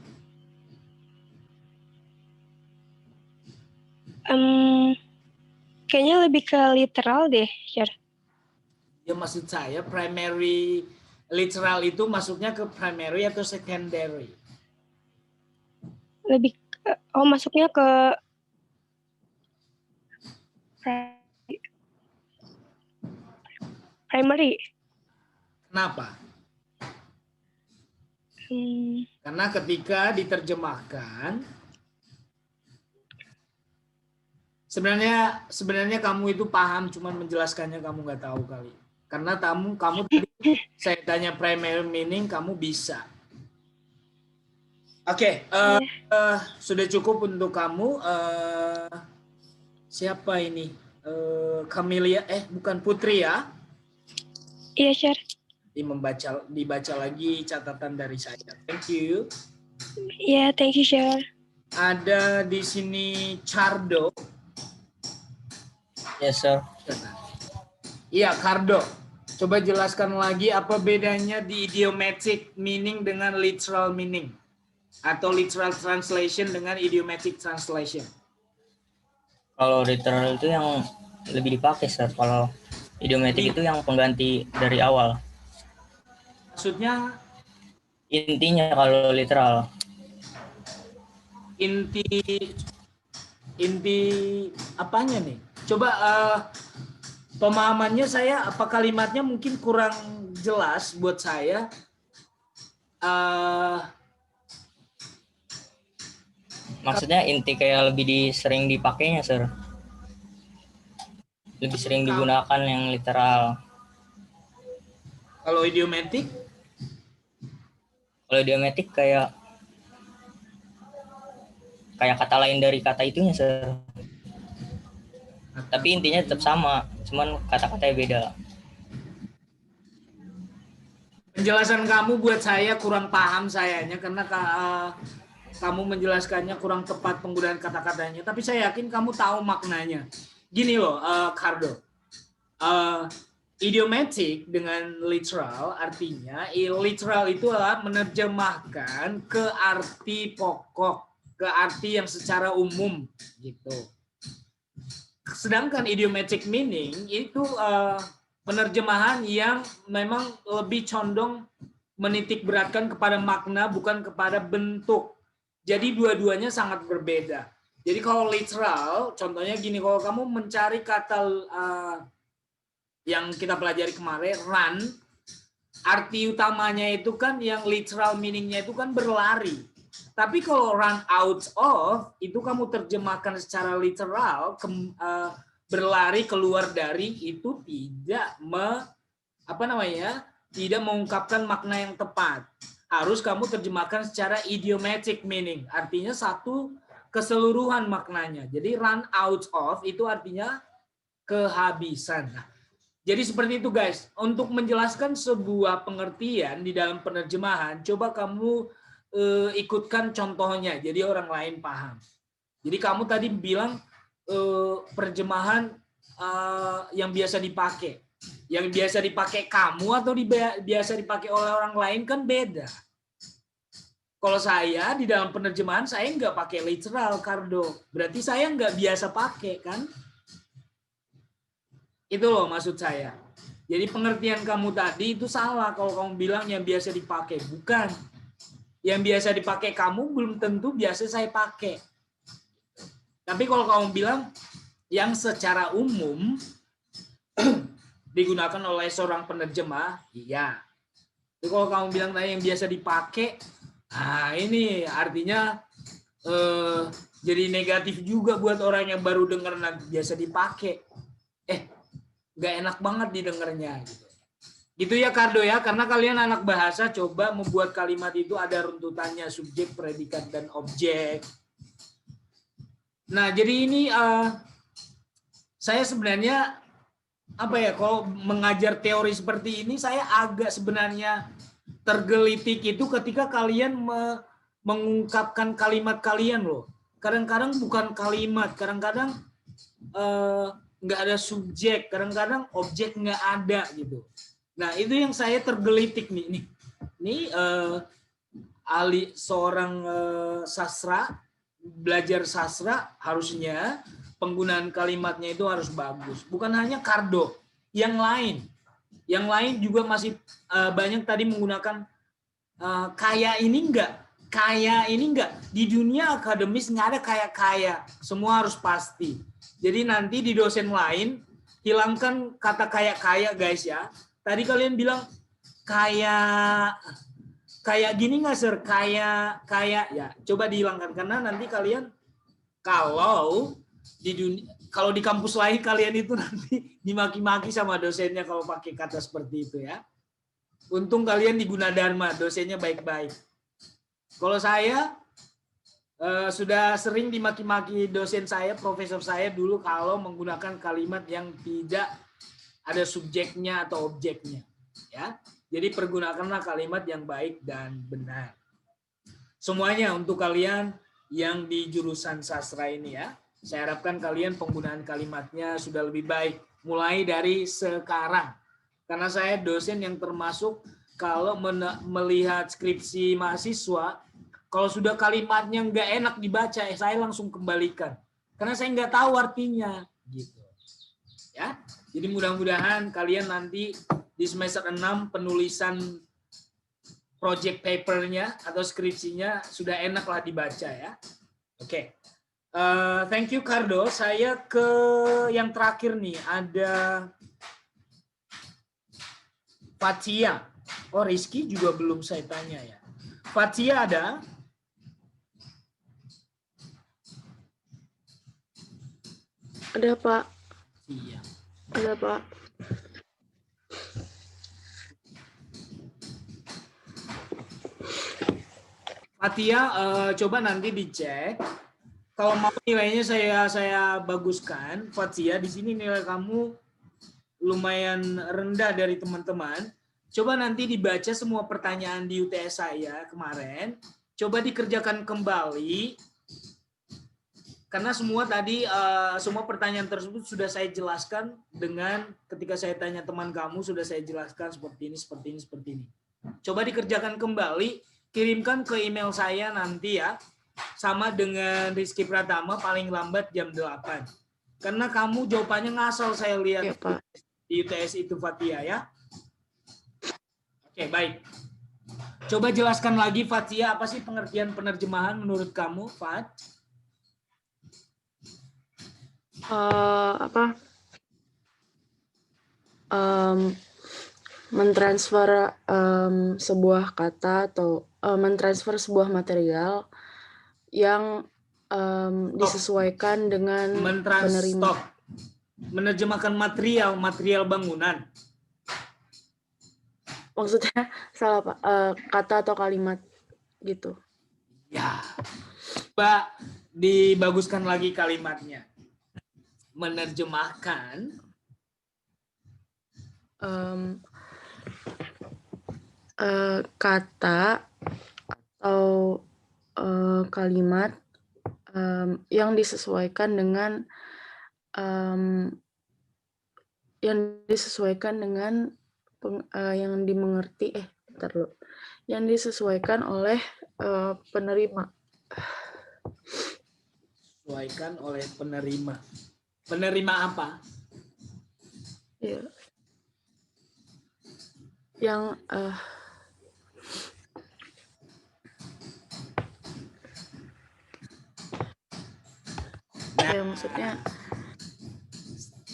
Kayaknya lebih ke literal deh, Share. Ya maksud saya primary, literal itu masuknya ke primary atau secondary? Lebih masuknya ke primary. Kenapa? Karena ketika diterjemahkan, sebenarnya kamu itu paham, cuman menjelaskannya kamu nggak tahu kali. Karena kamu tadi saya tanya primary meaning, kamu bisa. Oke, sudah cukup untuk kamu. Siapa ini? Camelia, bukan Putri ya? Iya, Share. Dibaca lagi catatan dari saya. Thank you. Iya, thank you, Share. Ada di sini Cardo. Yes, sir. Iya, Cardo. Coba jelaskan lagi apa bedanya di idiomatic meaning dengan literal meaning. Atau literal translation dengan idiomatic translation. Kalau literal itu yang lebih dipakai, sir. Kalau idiomatic itu yang pengganti dari awal. Maksudnya? Intinya kalau literal. Inti apanya nih? Coba pemahamannya saya, apa kalimatnya mungkin kurang jelas buat saya. Maksudnya inti kayak lebih sering dipakainya, sir. Lebih sering digunakan yang literal. Kalau idiomatic? Kalau idiomatic kayak kata lain dari kata itunya, sir. Tapi intinya tetap sama, cuman kata-katanya beda. Penjelasan kamu buat saya kurang paham sayanya, karena kamu menjelaskannya kurang tepat penggunaan kata-katanya. Tapi saya yakin kamu tahu maknanya. Gini loh, Cardo. Idiomatic dengan literal artinya, literal itu adalah menerjemahkan ke arti pokok, ke arti yang secara umum gitu. Sedangkan idiomatic meaning itu penerjemahan yang memang lebih condong menitik beratkan kepada makna bukan kepada bentuk. Jadi dua-duanya sangat berbeda. Jadi kalau literal, contohnya gini, kalau kamu mencari kata yang kita pelajari kemarin, run, arti utamanya itu kan yang literal meaningnya itu kan berlari. Tapi kalau run out of, itu kamu terjemahkan secara literal, berlari keluar dari, itu tidak tidak mengungkapkan makna yang tepat. Harus kamu terjemahkan secara idiomatic meaning, artinya satu keseluruhan maknanya. Jadi run out of itu artinya kehabisan. Nah, jadi seperti itu guys. Untuk menjelaskan sebuah pengertian di dalam penerjemahan, coba kamu ikutkan contohnya, jadi orang lain paham. Jadi kamu tadi bilang terjemahan yang biasa dipakai. Yang biasa dipakai kamu atau biasa dipakai oleh orang lain kan beda. Kalau saya di dalam penerjemahan saya nggak pakai literal, Cardo. Berarti saya nggak biasa pakai kan? Itu loh maksud saya. Jadi pengertian kamu tadi itu salah kalau kamu bilang yang biasa dipakai. Bukan. Yang biasa dipakai kamu belum tentu biasa saya pakai. Tapi kalau kamu bilang yang secara umum digunakan oleh seorang penerjemah, iya. Tapi kalau kamu bilang tadi yang biasa dipakai, nah ini artinya jadi negatif juga buat orang yang baru dengar nanti biasa dipakai. Nggak enak banget didengarnya. Gitu ya Cardo ya, karena kalian anak bahasa, coba membuat kalimat itu ada runtutannya, subjek, predikat, dan objek. Nah jadi ini saya sebenarnya kalau mengajar teori seperti ini saya agak sebenarnya tergelitik itu ketika kalian mengungkapkan kalimat kalian loh. Kadang-kadang bukan kalimat, kadang-kadang nggak ada subjek, kadang-kadang objek nggak ada gitu. Nah itu yang saya tergelitik nih. Ini ahli seorang sastra, belajar sastra harusnya penggunaan kalimatnya itu harus bagus. Bukan hanya Cardo, yang lain juga masih banyak tadi menggunakan kaya ini enggak. Di dunia akademis nggak ada kaya, semua harus pasti. Jadi nanti di dosen lain hilangkan kata kaya guys ya. Tadi kalian bilang kayak gini nggak sir? Kayak ya. Coba dihilangkan karena nanti kalian kalau di kampus lain kalian itu nanti dimaki-maki sama dosennya kalau pakai kata seperti itu ya. Untung kalian di Gunadarma, dosennya baik-baik. Kalau saya sudah sering dimaki-maki dosen saya, profesor saya dulu kalau menggunakan kalimat yang tidak ada subjeknya atau objeknya, ya. Jadi pergunakanlah kalimat yang baik dan benar. Semuanya untuk kalian yang di jurusan sastra ini ya. Saya harapkan kalian penggunaan kalimatnya sudah lebih baik mulai dari sekarang. Karena saya dosen yang termasuk kalau melihat skripsi mahasiswa, kalau sudah kalimatnya nggak enak dibaca, saya langsung kembalikan. Karena saya nggak tahu artinya. Gitu. Ya, jadi mudah-mudahan kalian nanti di semester 6 penulisan project papernya atau skripsinya sudah enaklah dibaca ya. Oke. Thank you Cardo. Saya ke yang terakhir nih, ada Fatia. Oh, Rizky juga belum saya tanya ya. Fatia ada? Ada, Pak. Iya. Ada, Pak. Fatia, coba nanti dicek. Kalau mau nilainya saya baguskan, Fatia, di sini nilai kamu lumayan rendah dari teman-teman. Coba nanti dibaca semua pertanyaan di UTS saya kemarin. Coba dikerjakan kembali. Karena semua tadi, semua pertanyaan tersebut sudah saya jelaskan dengan ketika saya tanya teman kamu, sudah saya jelaskan seperti ini, seperti ini, seperti ini. Coba dikerjakan kembali, kirimkan ke email saya nanti ya. Sama dengan Rizky Pratama paling lambat jam 8. Karena kamu jawabannya ngasal saya lihat ya, Pak. Di UTS itu Fatia ya. Oke, baik. Coba jelaskan lagi Fatia, apa sih pengertian penerjemahan menurut kamu, Fat? Mentransfer sebuah kata atau mentransfer sebuah material yang disesuaikan dengan penerima. Menerjemahkan material bangunan. Maksudnya salah Pak, kata atau kalimat gitu. Ya, coba dibaguskan lagi kalimatnya. Menerjemahkan kata atau kalimat yang disesuaikan dengan yang dimengerti yang disesuaikan oleh penerima. Disesuaikan oleh penerima. Penerima apa? Ya. Yang ya maksudnya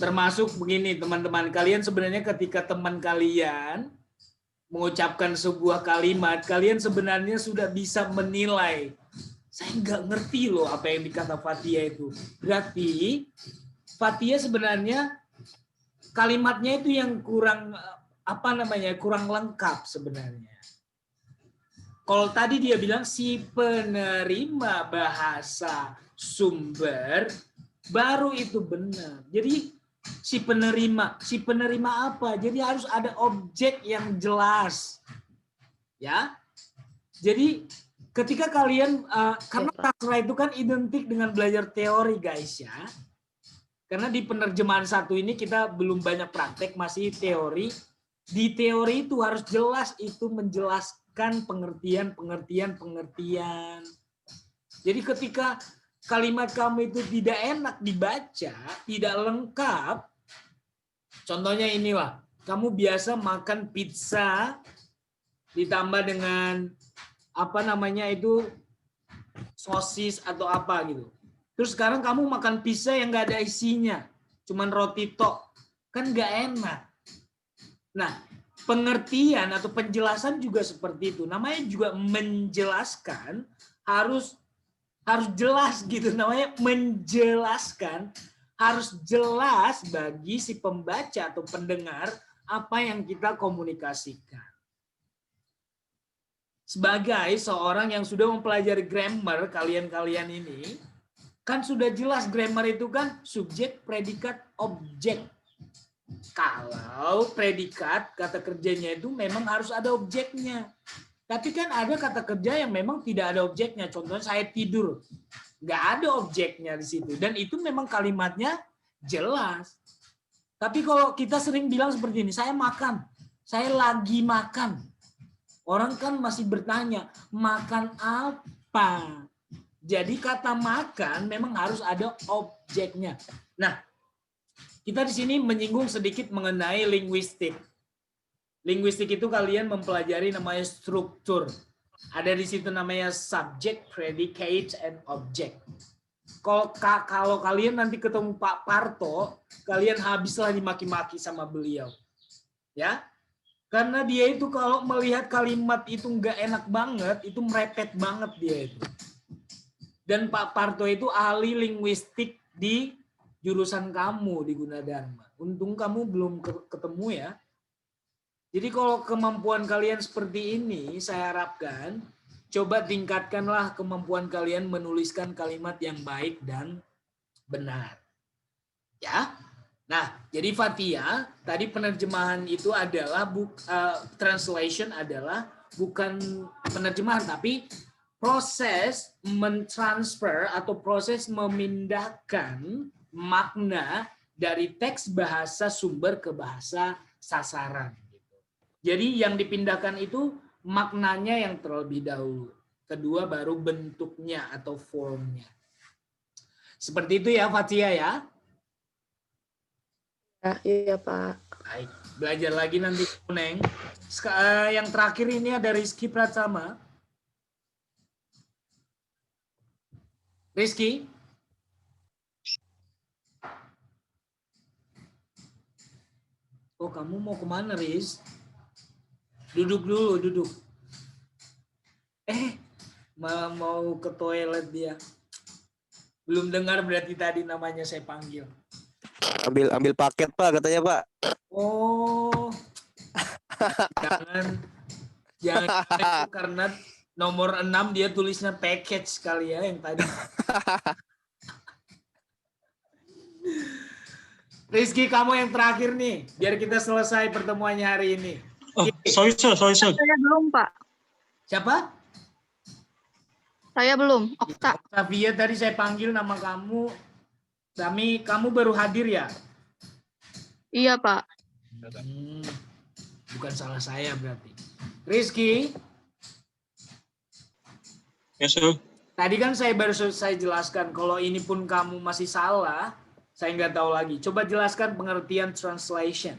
termasuk begini teman-teman, kalian sebenarnya ketika teman kalian mengucapkan sebuah kalimat, kalian sebenarnya sudah bisa menilai, saya nggak ngerti loh apa yang dikata Fatia itu. Berarti Fatia sebenarnya kalimatnya itu yang kurang kurang lengkap sebenarnya. Kalau tadi dia bilang si penerima bahasa sumber, baru itu benar. Jadi si penerima apa? Jadi harus ada objek yang jelas. Ya. Jadi ketika kalian karena sastra itu kan identik dengan belajar teori guys ya. Karena di penerjemahan satu ini kita belum banyak praktek, masih teori. Di teori itu harus jelas itu menjelaskan pengertian. Jadi ketika kalimat kamu itu tidak enak dibaca, tidak lengkap, contohnya inilah, kamu biasa makan pizza ditambah dengan sosis atau apa gitu. Terus sekarang kamu makan pizza yang nggak ada isinya, cuman roti tok, kan nggak enak. Nah, pengertian atau penjelasan juga seperti itu. Namanya juga menjelaskan, harus jelas gitu. Namanya menjelaskan, harus jelas bagi si pembaca atau pendengar apa yang kita komunikasikan. Sebagai seorang yang sudah mempelajari grammar, kalian ini, kan sudah jelas grammar itu kan subjek, predikat, objek. Kalau predikat, kata kerjanya itu memang harus ada objeknya. Tapi kan ada kata kerja yang memang tidak ada objeknya. Contohnya saya tidur. nggak ada objeknya di situ. Dan itu memang kalimatnya jelas. Tapi kalau kita sering bilang seperti ini, saya makan, saya lagi makan. Orang kan masih bertanya, makan apa? Jadi kata makan memang harus ada objeknya. Nah, kita di sini menyinggung sedikit mengenai linguistik. Linguistik itu kalian mempelajari namanya struktur. Ada di situ namanya subject, predicate, and object. Kalau kalian nanti ketemu Pak Parto, kalian habislah dimaki-maki sama beliau. Ya, karena dia itu kalau melihat kalimat itu nggak enak banget, itu merepet banget dia itu. Dan Pak Parto itu ahli linguistik di jurusan kamu di Gunadarma. Untung kamu belum ketemu ya. Jadi kalau kemampuan kalian seperti ini, saya harapkan coba tingkatkanlah kemampuan kalian menuliskan kalimat yang baik dan benar. Ya. Nah, jadi Fathia, tadi penerjemahan itu adalah translation adalah bukan penerjemahan tapi proses mentransfer atau proses memindahkan makna dari teks bahasa sumber ke bahasa sasaran. Jadi yang dipindahkan itu maknanya yang terlebih dahulu. Kedua baru bentuknya atau formnya. Seperti itu ya Fathia ya. Iya Pak. Baik, belajar lagi nanti Neng. Yang terakhir ini ada Rizky Pratama. Rizky. Oh, kamu mau kemana, Riz? Duduk dulu, duduk. Malah mau ke toilet dia. Belum dengar berarti tadi namanya saya panggil. Ambil paket Pak katanya Pak. Oh. jangan karena nomor 6 dia tulisnya package kali ya yang tadi. Rizky, kamu yang terakhir nih, biar kita selesai pertemuannya hari ini. Oh, sorry sir. Saya belum, Pak. Siapa? Saya belum, Okta. Octavia, tadi saya panggil nama kamu. Kamu baru hadir ya? Iya, Pak. Bukan salah saya berarti. Rizky? Yes, sir. Tadi kan saya baru selesai jelaskan, kalau ini pun kamu masih salah, saya nggak tahu lagi. Coba jelaskan pengertian translation.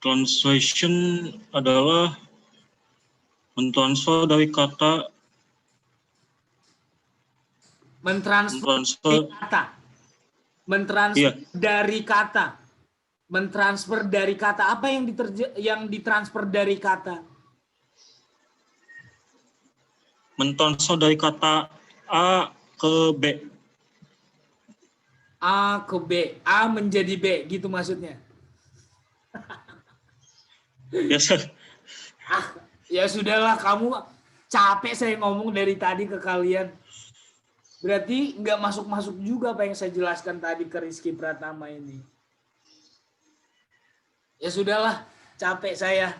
Translation adalah mentransfer dari kata. Mentransfer Iya. dari kata. Mentransfer dari kata. Apa yang ditransfer dari kata? Mentransfer dari kata A ke B. A ke B. A menjadi B, gitu maksudnya. Yes, sir. Ya sudahlah, kamu capek saya ngomong dari tadi ke kalian. Berarti nggak masuk-masuk juga apa yang saya jelaskan tadi ke Rizky Pratama ini. Ya sudahlah, capek saya.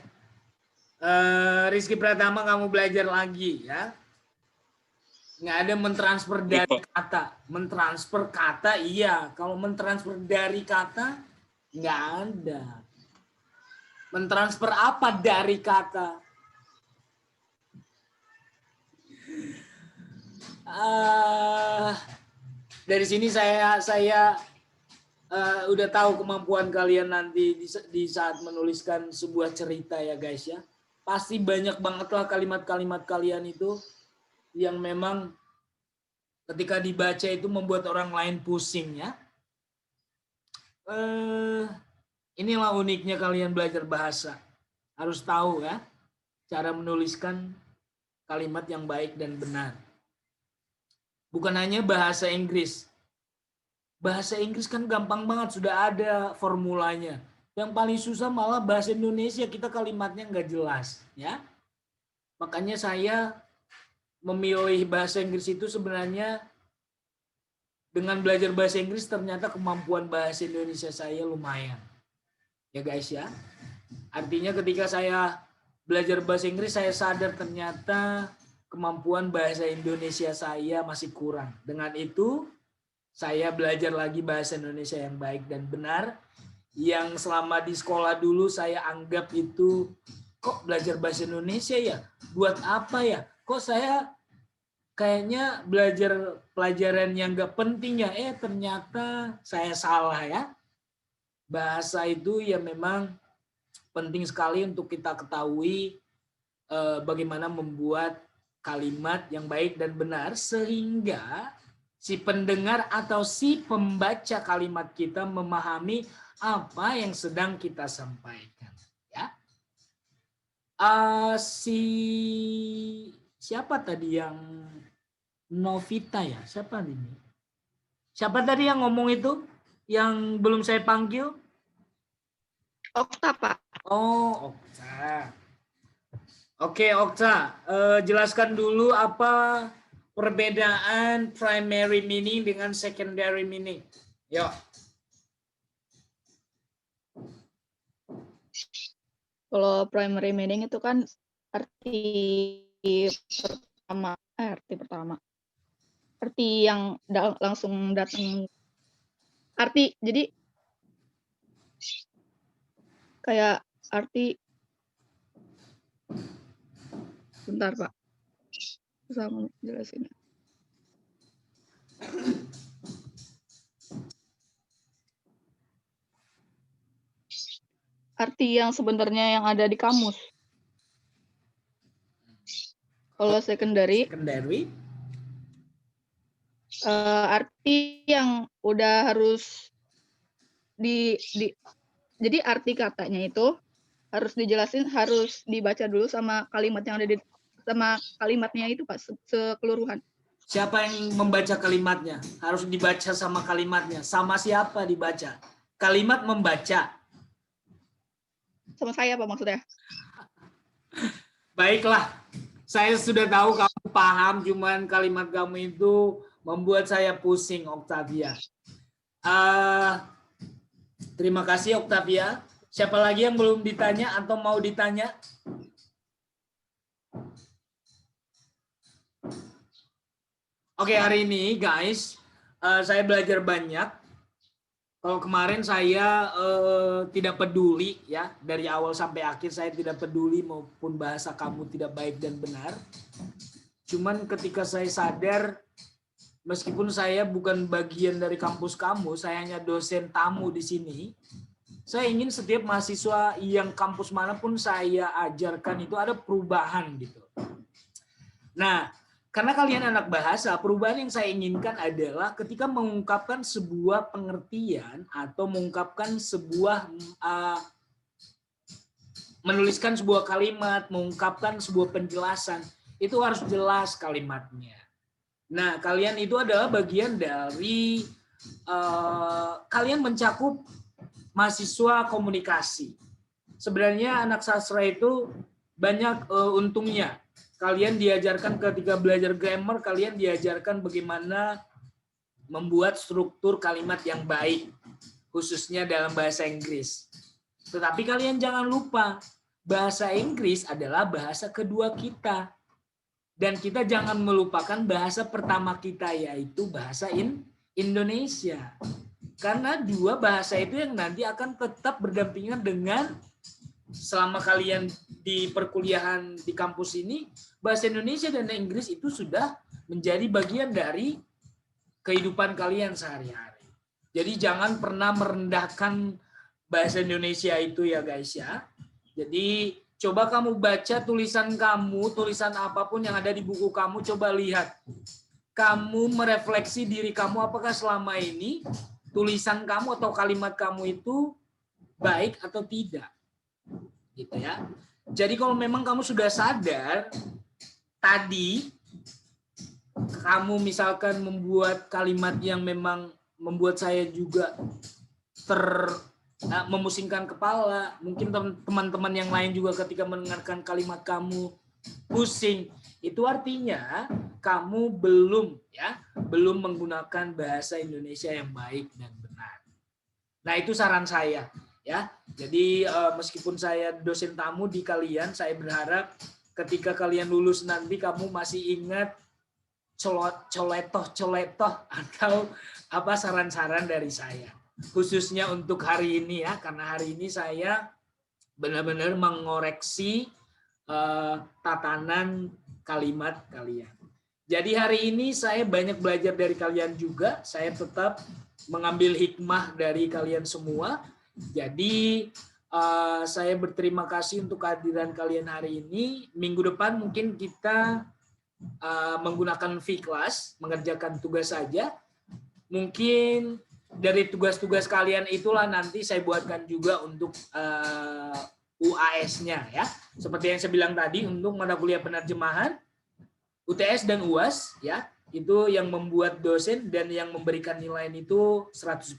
Rizky Pratama, kamu belajar lagi ya. Nggak ada mentransfer dari kata. Mentransfer kata iya. Kalau mentransfer dari kata, nggak ada. Mentransfer apa dari kata? Dari sini saya udah tahu kemampuan kalian nanti di saat menuliskan sebuah cerita ya guys ya. Pasti banyak banget lah kalimat-kalimat kalian itu yang memang ketika dibaca itu membuat orang lain pusing ya. Inilah uniknya kalian belajar bahasa. Harus tahu ya cara menuliskan kalimat yang baik dan benar. Bukan hanya bahasa Inggris. Bahasa Inggris kan gampang banget, sudah ada formulanya. Yang paling susah malah bahasa Indonesia, kita kalimatnya nggak jelas. Ya. Makanya saya memilih bahasa Inggris itu sebenarnya dengan belajar bahasa Inggris ternyata kemampuan bahasa Indonesia saya lumayan. Ya guys ya. Artinya ketika saya belajar bahasa Inggris saya sadar ternyata kemampuan bahasa Indonesia saya masih kurang. Dengan itu, saya belajar lagi bahasa Indonesia yang baik dan benar. Yang selama di sekolah dulu saya anggap itu, kok belajar bahasa Indonesia ya? Buat apa ya? Kok saya kayaknya belajar pelajaran yang gak penting ya? Ternyata saya salah ya. Bahasa itu ya memang penting sekali untuk kita ketahui bagaimana membuat kalimat yang baik dan benar sehingga si pendengar atau si pembaca kalimat kita memahami apa yang sedang kita sampaikan. Ya, siapa tadi yang Novita ya? Siapa ini? Siapa tadi yang ngomong itu? Yang belum saya panggil? Okta, Pak. Oh, Okta. Oke, Okta, jelaskan dulu apa perbedaan primary meaning dengan secondary meaning. Yuk. Kalau primary meaning itu kan arti yang langsung datang. Jadi kayak arti. Bentar, Pak. Bisa jelasin. Arti yang sebenarnya yang ada di kamus. Kalau secondary, arti yang udah harus jadi arti katanya itu harus dijelasin, harus dibaca dulu sama kalimat yang ada sama kalimatnya itu, Pak, sekeluruhan. Siapa yang membaca kalimatnya? Harus dibaca sama kalimatnya. Sama siapa dibaca? Kalimat membaca. Sama saya, Pak, maksudnya. Baiklah. Saya sudah tahu kamu paham, cuman kalimat kamu itu membuat saya pusing, Octavia. Terima kasih, Octavia. Siapa lagi yang belum ditanya atau mau ditanya? Oke, hari ini guys, saya belajar banyak. Kalau kemarin saya tidak peduli ya, dari awal sampai akhir saya tidak peduli maupun bahasa kamu tidak baik dan benar. Cuman ketika saya sadar, meskipun saya bukan bagian dari kampus kamu, saya hanya dosen tamu di sini. Saya ingin setiap mahasiswa yang kampus manapun saya ajarkan itu ada perubahan gitu. Nah, karena kalian anak bahasa, perubahan yang saya inginkan adalah ketika mengungkapkan sebuah pengertian atau mengungkapkan sebuah, menuliskan sebuah kalimat, mengungkapkan sebuah penjelasan, itu harus jelas kalimatnya. Nah, kalian itu adalah bagian dari, kalian mencakup mahasiswa komunikasi. Sebenarnya anak sastra itu banyak untungnya. Kalian diajarkan ketika belajar grammar, kalian diajarkan bagaimana membuat struktur kalimat yang baik, khususnya dalam bahasa Inggris. Tetapi kalian jangan lupa, bahasa Inggris adalah bahasa kedua kita. Dan kita jangan melupakan bahasa pertama kita, yaitu bahasa Indonesia. Karena dua bahasa itu yang nanti akan tetap berdampingan dengan selama kalian di perkuliahan di kampus ini, bahasa Indonesia dan Inggris itu sudah menjadi bagian dari kehidupan kalian sehari-hari. Jadi jangan pernah merendahkan bahasa Indonesia itu ya guys ya. Jadi coba kamu baca tulisan kamu, tulisan apapun yang ada di buku kamu, coba lihat. Kamu merefleksi diri kamu apakah selama ini tulisan kamu atau kalimat kamu itu baik atau tidak. Gitu ya. Jadi kalau memang kamu sudah sadar tadi kamu misalkan membuat kalimat yang memang membuat saya juga memusingkan kepala, mungkin teman-teman yang lain juga ketika mendengarkan kalimat kamu pusing, itu artinya kamu belum menggunakan bahasa Indonesia yang baik dan benar. Nah, itu saran saya. ya. Jadi meskipun saya dosen tamu di kalian, saya berharap ketika kalian lulus nanti kamu masih ingat coletoh atau apa saran-saran dari saya. Khususnya untuk hari ini ya, karena hari ini saya benar-benar mengoreksi tatanan kalimat kalian. Jadi hari ini saya banyak belajar dari kalian juga. Saya tetap mengambil hikmah dari kalian semua. Jadi saya berterima kasih untuk kehadiran kalian hari ini. Minggu depan mungkin kita menggunakan V-Class, mengerjakan tugas saja. Mungkin dari tugas-tugas kalian itulah nanti saya buatkan juga untuk UAS-nya ya. Seperti yang saya bilang tadi, untuk mata kuliah penerjemahan, UTS dan UAS ya, itu yang membuat dosen dan yang memberikan nilai itu 100%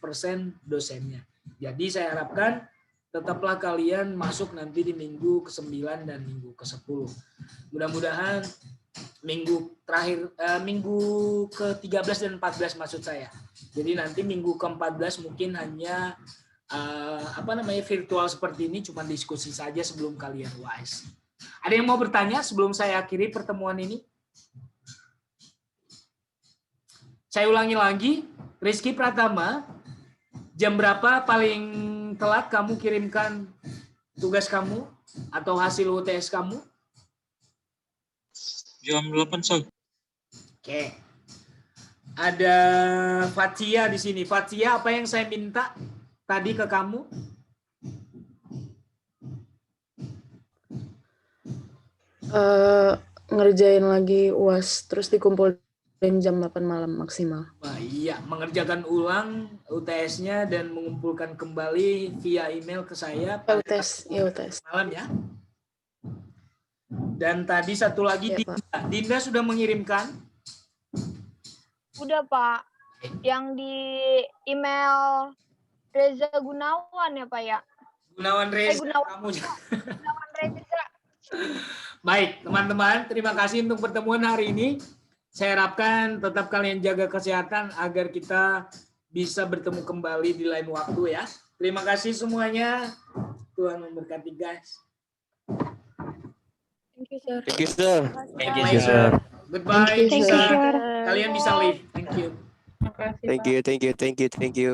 dosennya. Jadi saya harapkan tetaplah kalian masuk nanti di minggu ke-9 dan minggu ke-10. Mudah-mudahan minggu terakhir, minggu ke-13 dan 14 maksud saya. Jadi nanti minggu ke-14 mungkin hanya virtual seperti ini, cuma diskusi saja sebelum kalian UAS. Ada yang mau bertanya sebelum saya akhiri pertemuan ini? Saya ulangi lagi, Rizky Pratama, jam berapa paling telat kamu kirimkan tugas kamu atau hasil UTS kamu? Jam 8, Sir. Oke. Ada Fatia di sini. Fatia, apa yang saya minta tadi ke kamu? Ngerjain lagi UAS, terus dikumpulin jam 8 malam maksimal. Wah, iya, mengerjakan ulang UTS-nya dan mengumpulkan kembali via email ke saya. UTS, ya UTS. Malam ya. Dan tadi satu lagi, Ya, Dinda. Dinda sudah mengirimkan? Udah, Pak. Yang di email Reza Gunawan ya, Pak ya? Gunawan Reza. Kamu. Gunawan Reza. Baik, teman-teman, terima kasih untuk pertemuan hari ini. Saya harapkan tetap kalian jaga kesehatan agar kita bisa bertemu kembali di lain waktu ya. Terima kasih semuanya. Tuhan memberkati guys. Thank you, sir. Thank you, sir. Thank you, Thank you, sir. Goodbye. Thank you, Bisa. sir. Kalian bisa leave. Thank you. Makasih, Thank Pak. you, thank you, thank you, thank you.